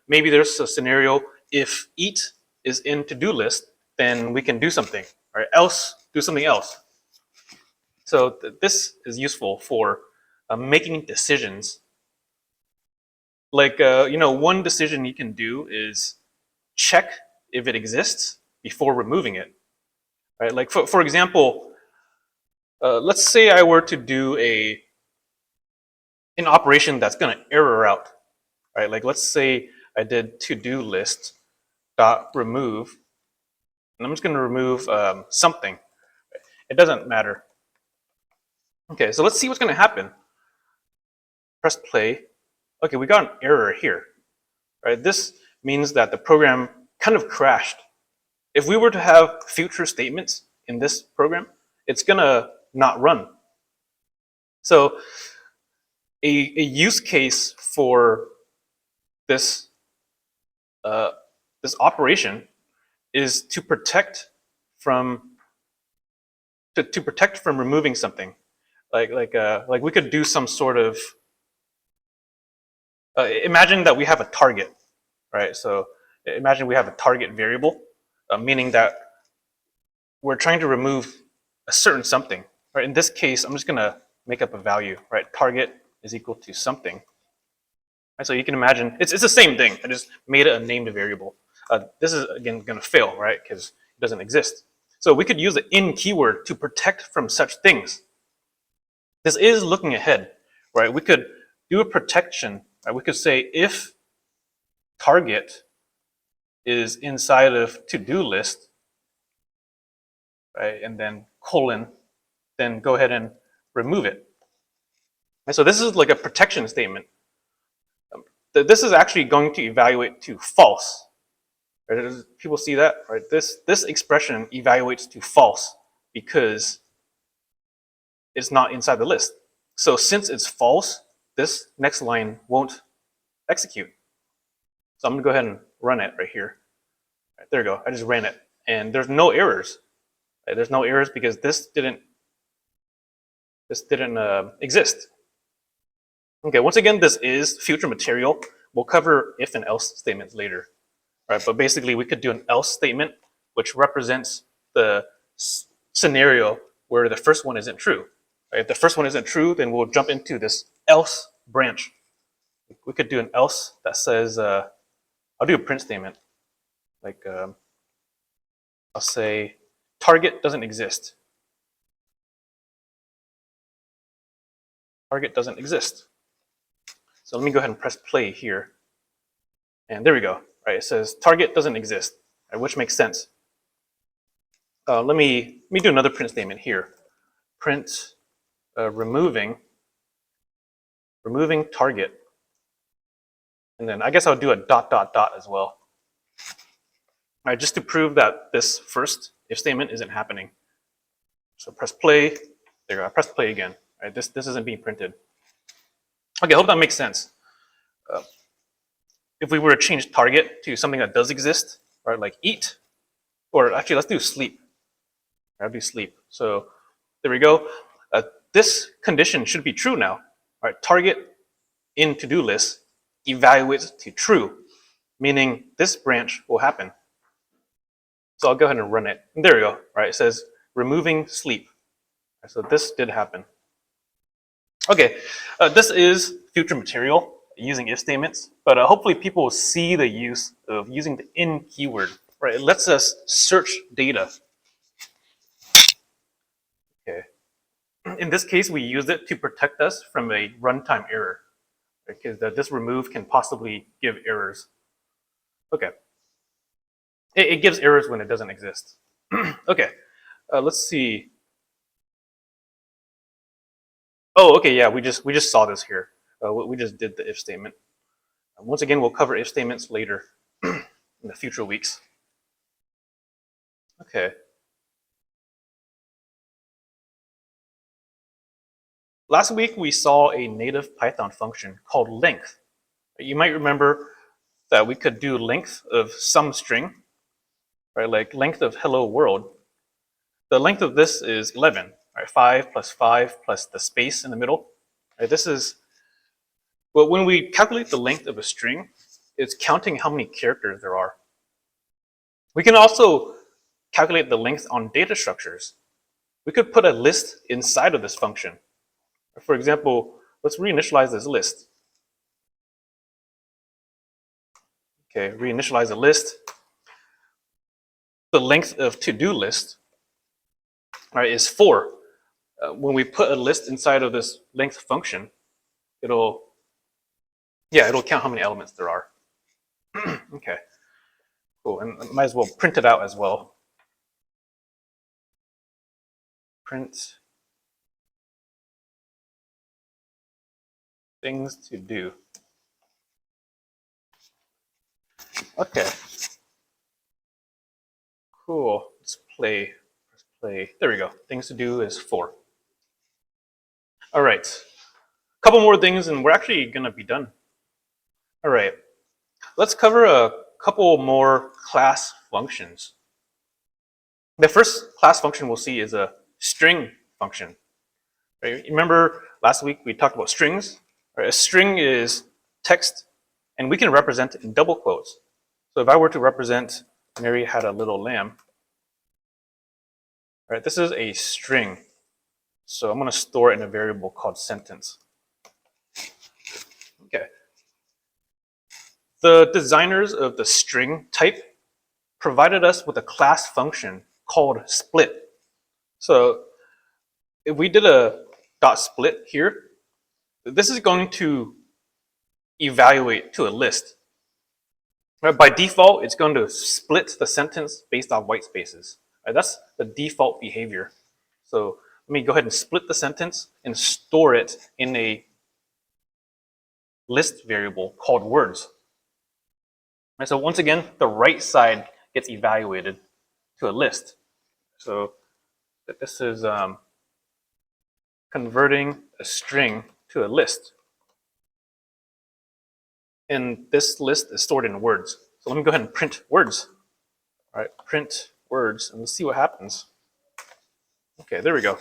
Speaker 1: maybe there's a scenario if eat is in to-do list, then we can do something, or else do something else. So this is useful for making decisions. Like one decision you can do is check if it exists before removing it. Right? Like for example, let's say I were to do an operation that's going to error out. Right? Like let's say I did to-do list dot remove, and I'm just going to remove something. It doesn't matter. Okay, so let's see what's going to happen. Press play. Okay, we got an error here. Right? This means that the program kind of crashed. If we were to have future statements in this program, it's going to not run. So a use case for this this operation is to protect from removing something. Like we could do some sort of imagine that we have a target, right? So imagine we have a target variable, meaning that we're trying to remove a certain something. Right? In this case, I'm just going to make up a value. Right? Target is equal to something. Right? So you can imagine it's the same thing. I just made it a named variable. This is again going to fail, right? Because it doesn't exist. So we could use the in keyword to protect from such things. This is looking ahead, right? We could do a protection. Right? We could say if target is inside of to-do list, right, and then colon, then go ahead and remove it. And so this is like a protection statement. This is actually going to evaluate to false. Right? Does people see that? Right? This expression evaluates to false because it's not inside the list. So since it's false, this next line won't execute. So I'm gonna go ahead and run it right here. Right, there we go. I just ran it, and there's no errors. Right? There's no errors because this didn't exist. Okay. Once again, this is future material. We'll cover if and else statements later. Right? But basically, we could do an else statement, which represents the scenario where the first one isn't true. Right? If the first one isn't true, then we'll jump into this else branch. We could do an else that says, I'll do a print statement. Like, I'll say, target doesn't exist. Target doesn't exist. So let me go ahead and press play here. And there we go. Right? It says target doesn't exist, right? Which makes sense. Let me do another print statement here. Print removing target. And then I guess I'll do a dot, dot, dot as well. All right, just to prove that this first if statement isn't happening. So press play. There you go. I press play again. All right, this isn't being printed. Okay, I hope that makes sense. If we were to change target to something that does exist, right, like eat, or actually let's do sleep. That'd be sleep. So there we go. This condition should be true now. All right, target in to-do list evaluates to true, meaning this branch will happen. So I'll go ahead and run it. And there we go. All right, it says removing sleep. So this did happen. Okay, this is future material using if statements, but hopefully people will see the use of using the in keyword. Right, it lets us search data. Okay. In this case, we use it to protect us from a runtime error, because this remove can possibly give errors. Okay. It gives errors when it doesn't exist. Okay, let's see. Oh, okay, yeah, we just saw this here. We just did the if statement. Once again, we'll cover if statements later in the future weeks. Okay. Last week, we saw a native Python function called length. You might remember that we could do length of some string, right? Like length of hello world. The length of this is 11, right? 5 plus 5 plus the space in the middle. Right? This is, well, when we calculate the length of a string, it's counting how many characters there are. We can also calculate the length on data structures. We could put a list inside of this function. For example, let's reinitialize this list. Okay, reinitialize a list. The length of to-do list, right, is 4. When we put a list inside of this length function, it'll count how many elements there are. Okay, cool, and I might as well print it out as well. Print things to do. Okay. Cool. Let's play. Let's play. There we go. Things to do is 4. All right. A couple more things, and we're actually going to be done. All right. Let's cover a couple more class functions. The first class function we'll see is a string function. Right? Remember last week we talked about strings? Right? A string is text, and we can represent it in double quotes. So if I were to represent Mary had a little lamb, right, this is a string. So I'm going to store it in a variable called sentence. Okay. The designers of the string type provided us with a class function called split. So if we did a dot split here, this is going to evaluate to a list. Right, by default, it's going to split the sentence based on white spaces. Right, that's the default behavior. So let me go ahead and split the sentence and store it in a list variable called words. Right, so once again, the right side gets evaluated to a list. So this is converting a string to a list. And this list is stored in words. So let me go ahead and print words. All right, print words, and let's see what happens. Okay, there we go.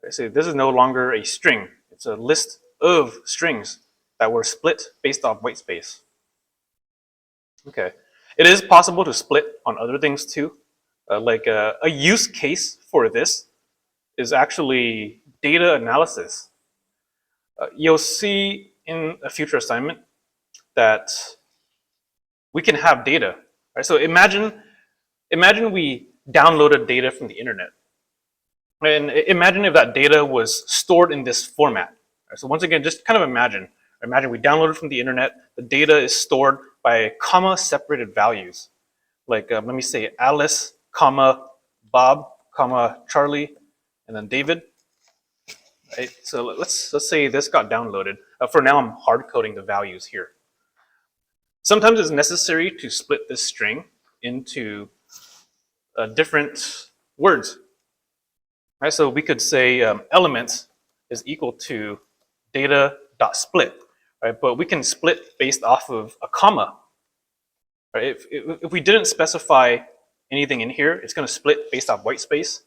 Speaker 1: I say this is no longer a string. It's a list of strings that were split based off white space. Okay, it is possible to split on other things too. Like a use case for this is actually data analysis. You'll see in a future assignment that we can have data. Right? So imagine we downloaded data from the internet. And imagine if that data was stored in this format. Right? So once again, just kind of imagine we downloaded from the internet, the data is stored by comma separated values. Like let me say Alice, comma Bob, comma Charlie, and then David. right? So let's say this got downloaded. For now, I'm hard coding the values here. Sometimes it's necessary to split this string into different words. Right? So we could say elements is equal to data.split, right? But we can split based off of a comma. Right? If we didn't specify anything in here, it's going to split based off white space.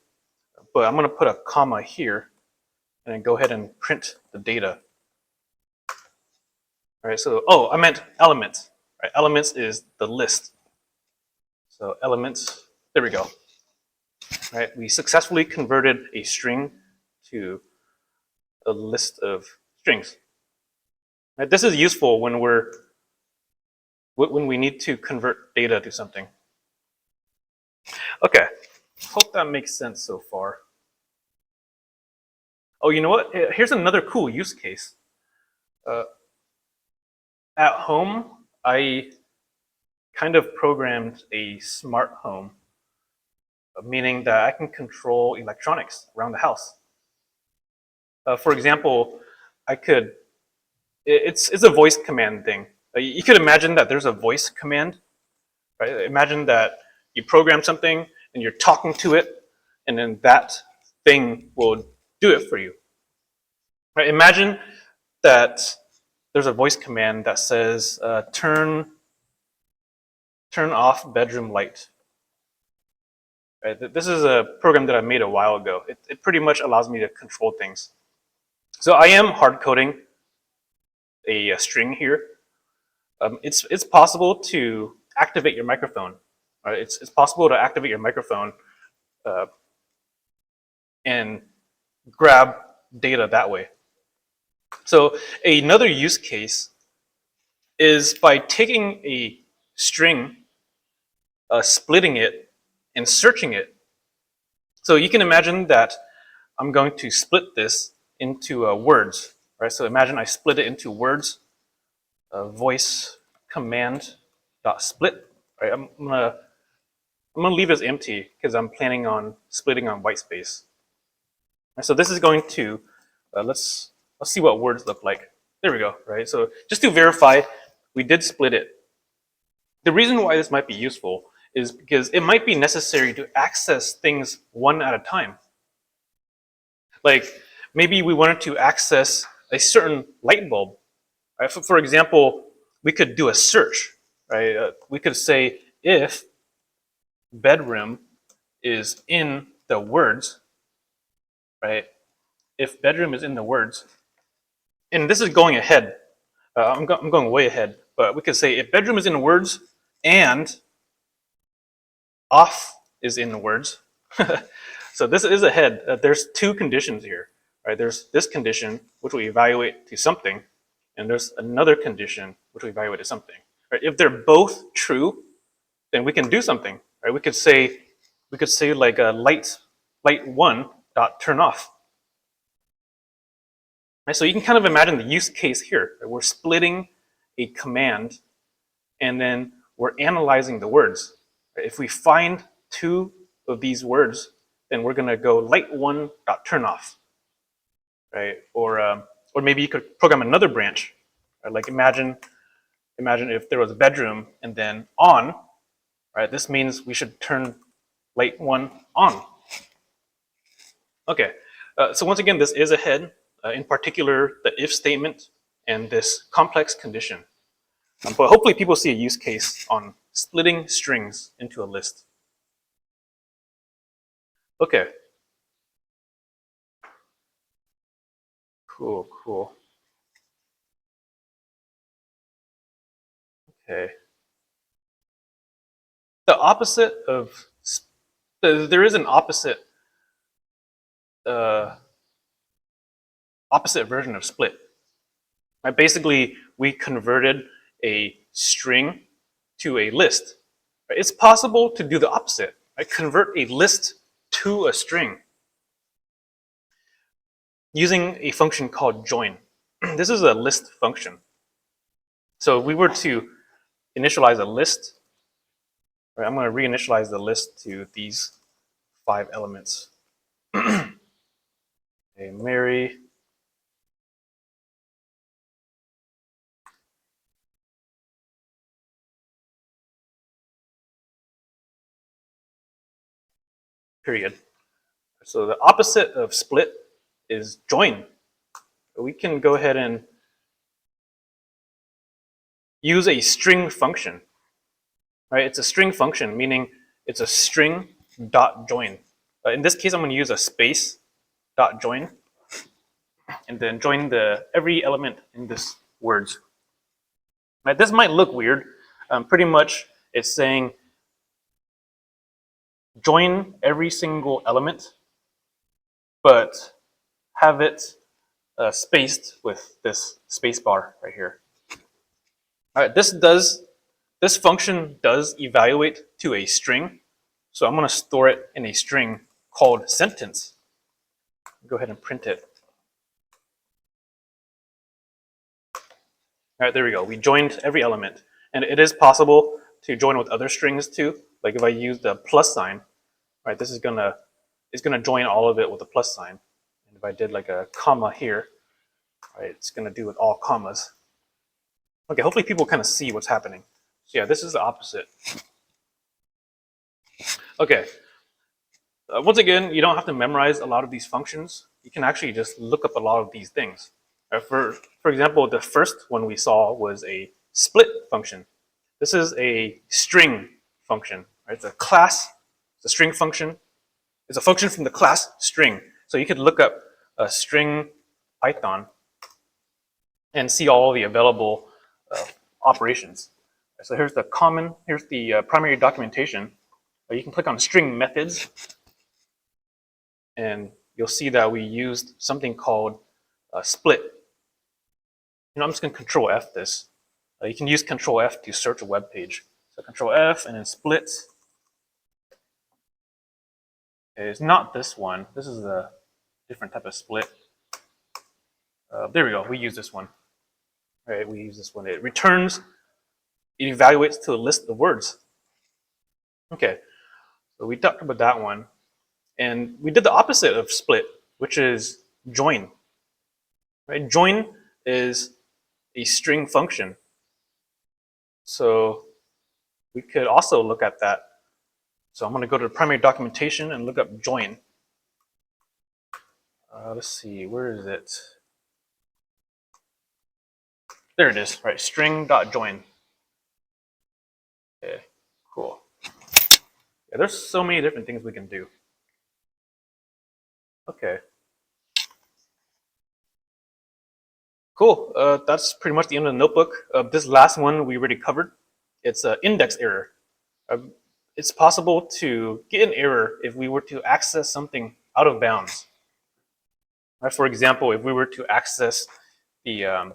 Speaker 1: But I'm going to put a comma here and then go ahead and print the data. All right, so, oh, I meant elements. Right? Elements is the list. So elements, there we go. Right? We successfully converted a string to a list of strings. Right? This is useful when we need to convert data to something. Okay, hope that makes sense so far. Oh, you know what? Here's another cool use case. At home, I kind of programmed a smart home, meaning that I can control electronics around the house. For example, it's a voice command thing. You could imagine that there's a voice command, right? Imagine that you program something and you're talking to it, and then that thing will do it for you. Right? Imagine that there's a voice command that says, turn off bedroom light. Right? This is a program that I made a while ago. It pretty much allows me to control things. So I am hard coding a string here. It's possible to activate your microphone. Right? It's possible to activate your microphone and grab data that way. So another use case is by taking a string, splitting it, and searching it. So you can imagine that I'm going to split this into words, right? So imagine I split it into words, voice command dot split. Right? I'm gonna leave this empty because I'm planning on splitting on white space. And so this is going to let's see what words look like. There we go. Right. So just to verify, we did split it. The reason why this might be useful is because it might be necessary to access things one at a time. Like maybe we wanted to access a certain light bulb. Right? For example, we could do a search. Right? We could say if bedroom is in the words, right? If bedroom is in the words, and this is going ahead. I'm going way ahead, but we could say if bedroom is in the words and off is in the words. So this is ahead. There's two conditions here, right? There's this condition which we evaluate to something, and there's another condition which we evaluate to something. Right? If they're both true, then we can do something. Right? We could say like a light one dot turn off. Right? So you can kind of imagine the use case here. Right? We're splitting a command, and then we're analyzing the words. Right? If we find two of these words, then we're going to go light one dot turn off, right? Or maybe you could program another branch. Right? Like imagine if there was a bedroom and then on, right? This means we should turn light one on. Okay, so once again, this is ahead. In particular, the if statement and this complex condition. But hopefully people see a use case on splitting strings into a list. Okay. Cool. Okay. The opposite of, there is an opposite version of split. Right? Basically, we converted a string to a list. Right? It's possible to do the opposite. Right? Convert a list to a string using a function called join. This is a list function. So if we were to initialize a list, right, I'm going to reinitialize the list to these 5 elements. Okay, Mary, period. So the opposite of split is join. We can go ahead and use a string function, right? It's a string function, meaning it's a string dot join. In this case, I'm going to use a space dot join, and then join every element in this words. Now, this might look weird. Pretty much, it's saying join every single element, but have it spaced with this space bar right here. All right, this function does evaluate to a string, so I'm going to store it in a string called sentence. Go ahead and print it. All right, there we go. We joined every element, and it is possible to join with other strings too. Like if I use the plus sign, right, this is it's gonna join all of it with a plus sign. And if I did like a comma here, right, it's gonna do with all commas. Okay, hopefully people kind of see what's happening. So yeah, this is the opposite. Okay. Once again, you don't have to memorize a lot of these functions. You can actually just look up a lot of these things. For example, the first one we saw was a split function. This is a string function. Right? It's a class, it's a string function. It's a function from the class string. So you could look up a string Python and see all the available operations. So here's the primary documentation. You can click on string methods, and you'll see that we used something called split. I'm just going to Control F this. You can use Control F to search a web page. So Control F and then split. Okay, it's not this one. This is a different type of split. There we go. We use this one. All right, we use this one. It returns. It evaluates to a list of words. Okay, so we talked about that one, and we did the opposite of split, which is join. Right? Join is a string function. So we could also look at that. So I'm going to go to the primary documentation and look up join. Let's see, where is it? There it is, right? String.join. Okay, cool. Yeah, there's so many different things we can do. Okay. Cool. That's pretty much the end of the notebook. This last one we already covered. It's an index error. It's possible to get an error if we were to access something out of bounds. Right? For example, if we were to access the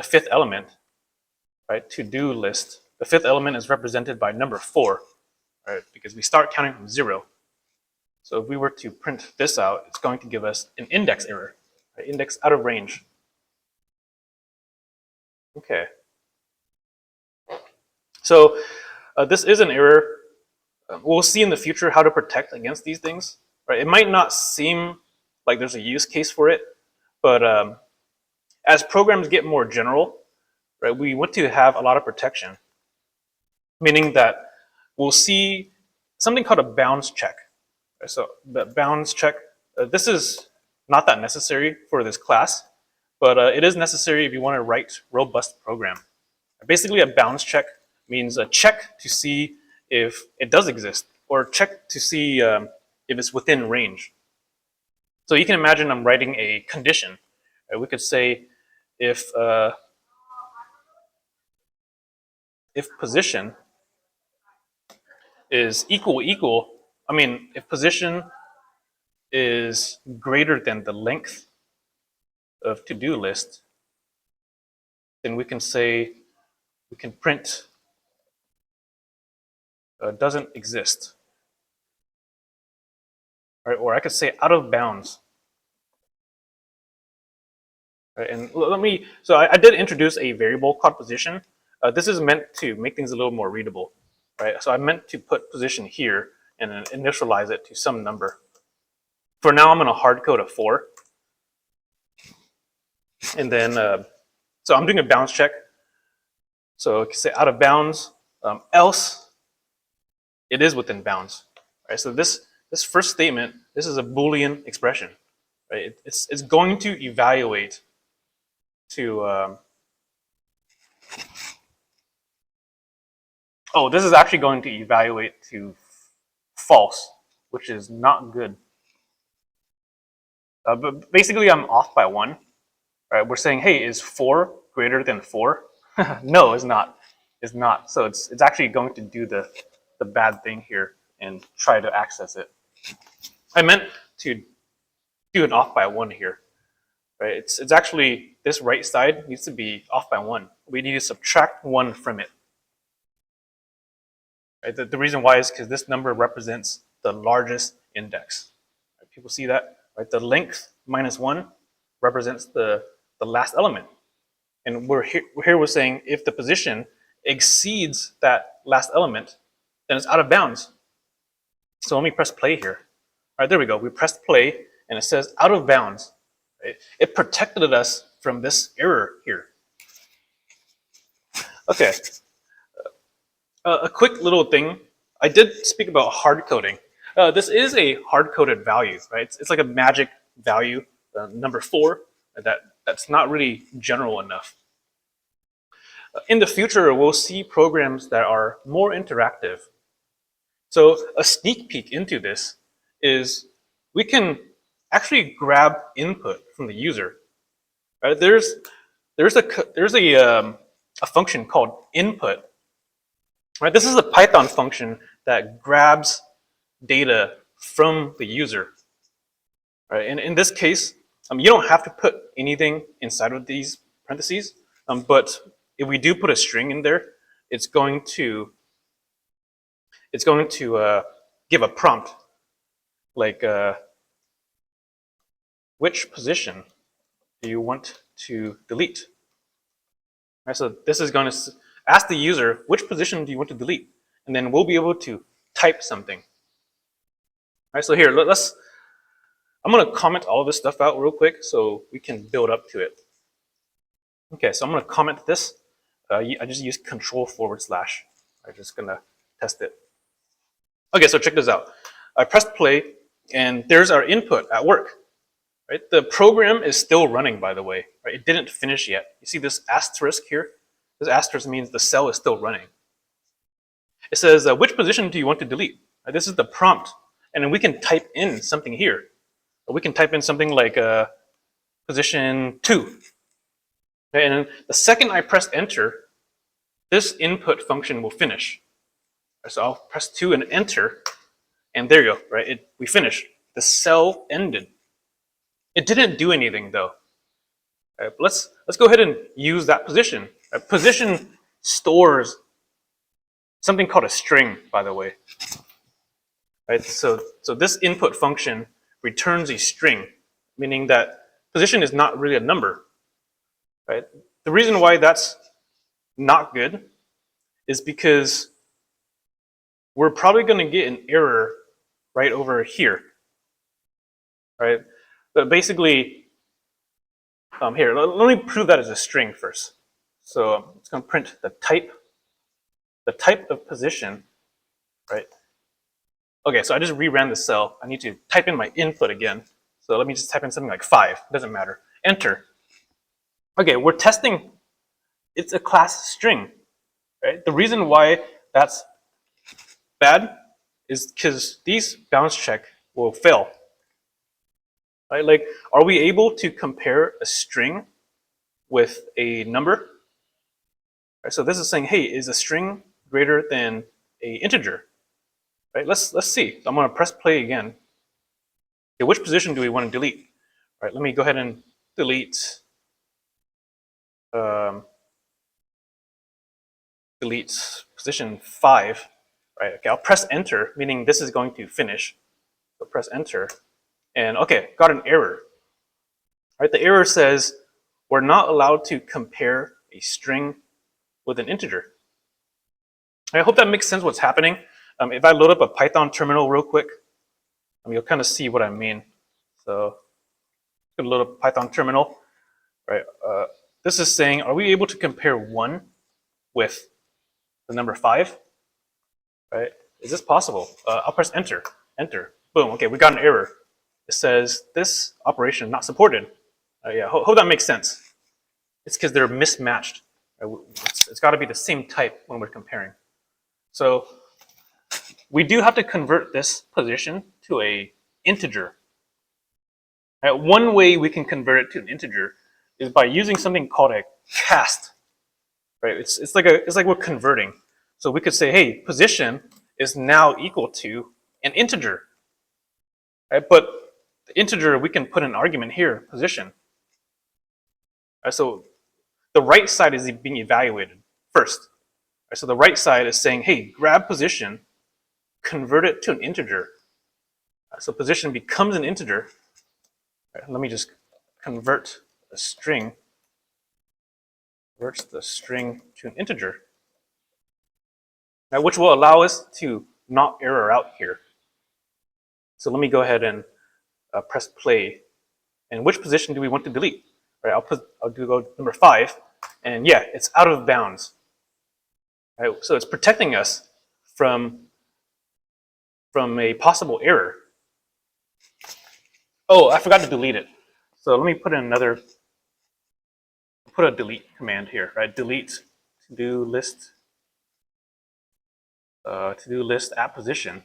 Speaker 1: fifth element, right, to-do list, the fifth element is represented by number 4, right, because we start counting from 0. So if we were to print this out, it's going to give us an index error, right, index out of range. Okay. So this is an error. We'll see in the future how to protect against these things. Right? It might not seem like there's a use case for it, but as programs get more general, right, we want to have a lot of protection, meaning that we'll see something called a bounds check. Right? So the bounds check, this is not that necessary for this class, but it is necessary if you want to write robust program. Basically, a bounds check means a check to see if it does exist, or check to see if it's within range. So you can imagine I'm writing a condition. Right? We could say if position is equal, if position is greater than the length of to-do list, then we can say, we can print doesn't exist. Right? Or I could say out of bounds. Right? And so I did introduce a variable called position. This is meant to make things a little more readable. Right? So I meant to put position here and then initialize it to some number. For now, I'm going to hard code a 4. And then, so I'm doing a bounds check. So I can say out of bounds, else it is within bounds. Right? So this this first statement, this is a Boolean expression, right? It's going to evaluate to, oh, this is actually going to evaluate to false, which is not good. But basically, I'm off by 1. Right? We're saying, hey, is 4 greater than 4? No, it's not. It's not. So it's actually going to do the bad thing here and try to access it. I meant to do an off by 1 here. Right? It's actually, this right side needs to be off by 1. We need to subtract 1 from it. Right? The reason why is because this number represents the largest index. Right? People see that? Right? The length minus 1 represents the last element. And we're saying if the position exceeds that last element, then it's out of bounds. So let me press play here. All right, there we go. We pressed play, and it says out of bounds. Right? It protected us from this error here. Okay. A quick little thing. I did speak about hard coding. This is a hard-coded value, right? It's like a magic value, number 4, that's not really general enough. In the future, we'll see programs that are more interactive. So a sneak peek into this is we can actually grab input from the user. Right? There's a function called input. Right? This is a Python function that grabs data from the user. Right? And in this case, you don't have to put anything inside of these parentheses, but if we do put a string in there, it's going to give a prompt like which position do you want to delete? Right, so this is going to ask the user which position do you want to delete, and then we'll be able to type something. Right, so here I'm going to comment all of this stuff out real quick so we can build up to it. Okay, so I'm going to comment this. I just use Control/. I'm just going to test it. Okay, so check this out. I pressed play, and there's our input at work. Right? The program is still running, by the way. Right? It didn't finish yet. You see this asterisk here? This asterisk means the cell is still running. It says, which position do you want to delete? Right? This is the prompt. And then we can type in something here. We can type in something like position 2. Okay, and the second I press enter, this input function will finish. So I'll press 2 and enter, and there you go, right? We finished. The cell ended. It didn't do anything though. Right, let's go ahead and use that position. Position stores something called a string, by the way. Right, so this input function returns a string, meaning that position is not really a number. Right? The reason why that's not good is because we're probably going to get an error right over here. Right? But basically, here, let me prove that as a string first. So it's going to print the type of position, right? Okay, so I just reran the cell. I need to type in my input again. So let me just type in something like 5. Doesn't matter. Enter. Okay, we're testing. It's a class string, right? The reason why that's bad is because these bounds check will fail. Right? Like, are we able to compare a string with a number? Right, so this is saying, hey, is a string greater than an integer? Right? Let's see. So I'm going to press play again. Okay, which position do we want to delete? All right, let me go ahead and delete. Delete position 5. Right? Okay, I'll press enter, meaning this is going to finish. So press enter, and okay, got an error. Right? The error says we're not allowed to compare a string with an integer. I hope that makes sense what's happening. If I load up a Python terminal real quick, you'll kind of see what I mean. So I'm going to load up a Python terminal. Right? This is saying, are we able to compare 1 with the number 5? Right? Is this possible? I'll press enter. Enter. boom, okay, we got an error. It says this operation not supported. Yeah, hope that makes sense. It's because they're mismatched. It's got to be the same type when we're comparing. So we do have to convert this position to a integer. One way we can convert it to an integer is by using something called a cast. Right? It's like we're converting. So we could say, hey, position is now equal to an integer. Right? But the integer, we can put an argument here, position. Right? So the right side is being evaluated first. Right? So the right side is saying, hey, grab position, convert it to an integer. Right? So position becomes an integer. Right? Let me just convert a string, converts the string to an integer. Right? Which will allow us to not error out here. So let me go ahead and press play. And which position do we want to delete? Right, I'll go number 5, and yeah, it's out of bounds. Right, so it's protecting us from a possible error. Oh, I forgot to delete it. So let me put in put a delete command here. Right, delete to-do list at position.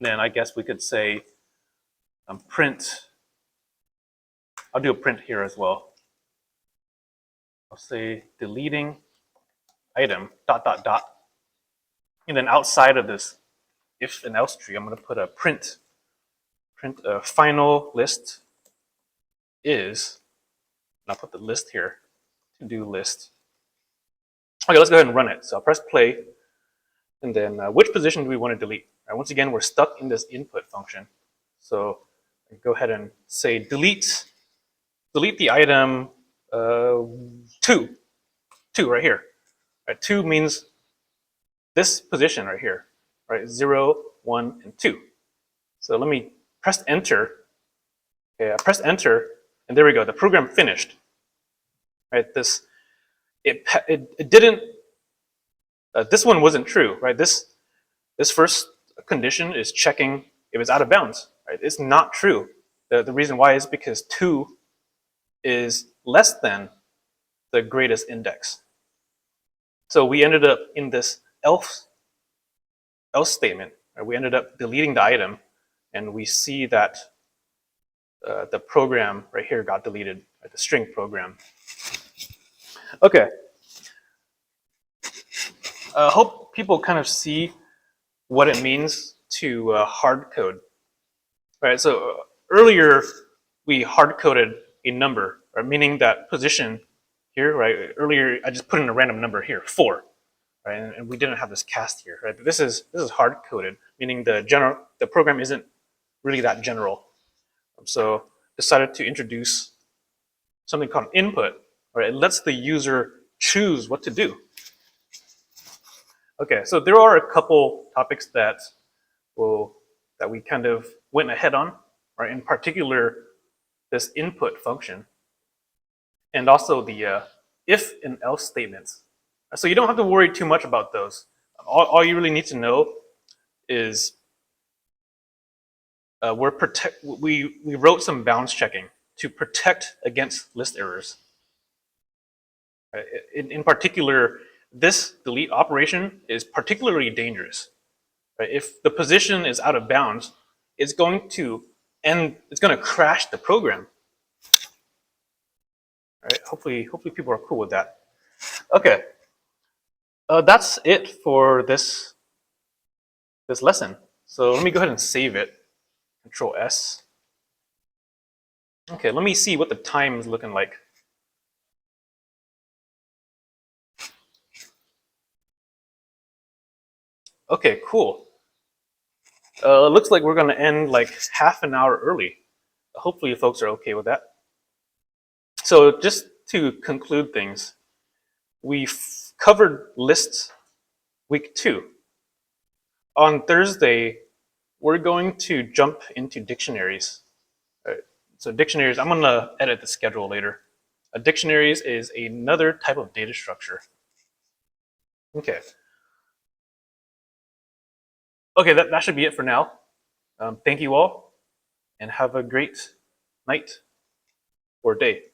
Speaker 1: Then I guess we could say print. I'll do a print here as well. I'll say deleting item ... And then outside of this if and else tree, I'm going to put a print final list is, and I'll put the list here, to-do list. Okay, let's go ahead and run it. So I'll press play, and then which position do we want to delete? Right, once again, we're stuck in this input function. So go ahead and say delete the item 2 right here. Right, 2 means this position right here, right? 0, 1, and 2. So let me press enter. Okay, I pressed enter, and there we go. The program finished. Right? It didn't. This one wasn't true, right? This first condition is checking if it's out of bounds. Right? It's not true. The reason why is because 2 is less than the greatest index. So we ended up in this else statement. Right? We ended up deleting the item, and we see that the program right here got deleted, right? The string program. Okay. I hope people kind of see what it means to hard code. Right. So earlier we hard coded a number, right? Meaning that position here, right? Earlier I just put in a random number here, 4, right? And we didn't have this cast here, right? But this is hard coded, meaning the program isn't really that general. So decided to introduce something called input, right? It lets the user choose what to do. Okay, so there are a couple topics that we kind of went ahead on, right? In particular, this input function, and also the if and else statements. So you don't have to worry too much about those. All you really need to know is we wrote some bounds checking to protect against list errors. In particular, this delete operation is particularly dangerous. Right? If the position is out of bounds, it's going to crash the program. Right? Hopefully people are cool with that. Okay, that's it for this lesson. So let me go ahead and save it. Control S. Okay, let me see what the time is looking like. Okay, cool. Looks like we're going to end like half an hour early. Hopefully you folks are okay with that. So just to conclude things, we've covered lists week 2. On Thursday, we're going to jump into dictionaries. So dictionaries, I'm going to edit the schedule later. Dictionaries is another type of data structure. Okay. Okay, that should be it for now. Thank you all, and have a great night or day.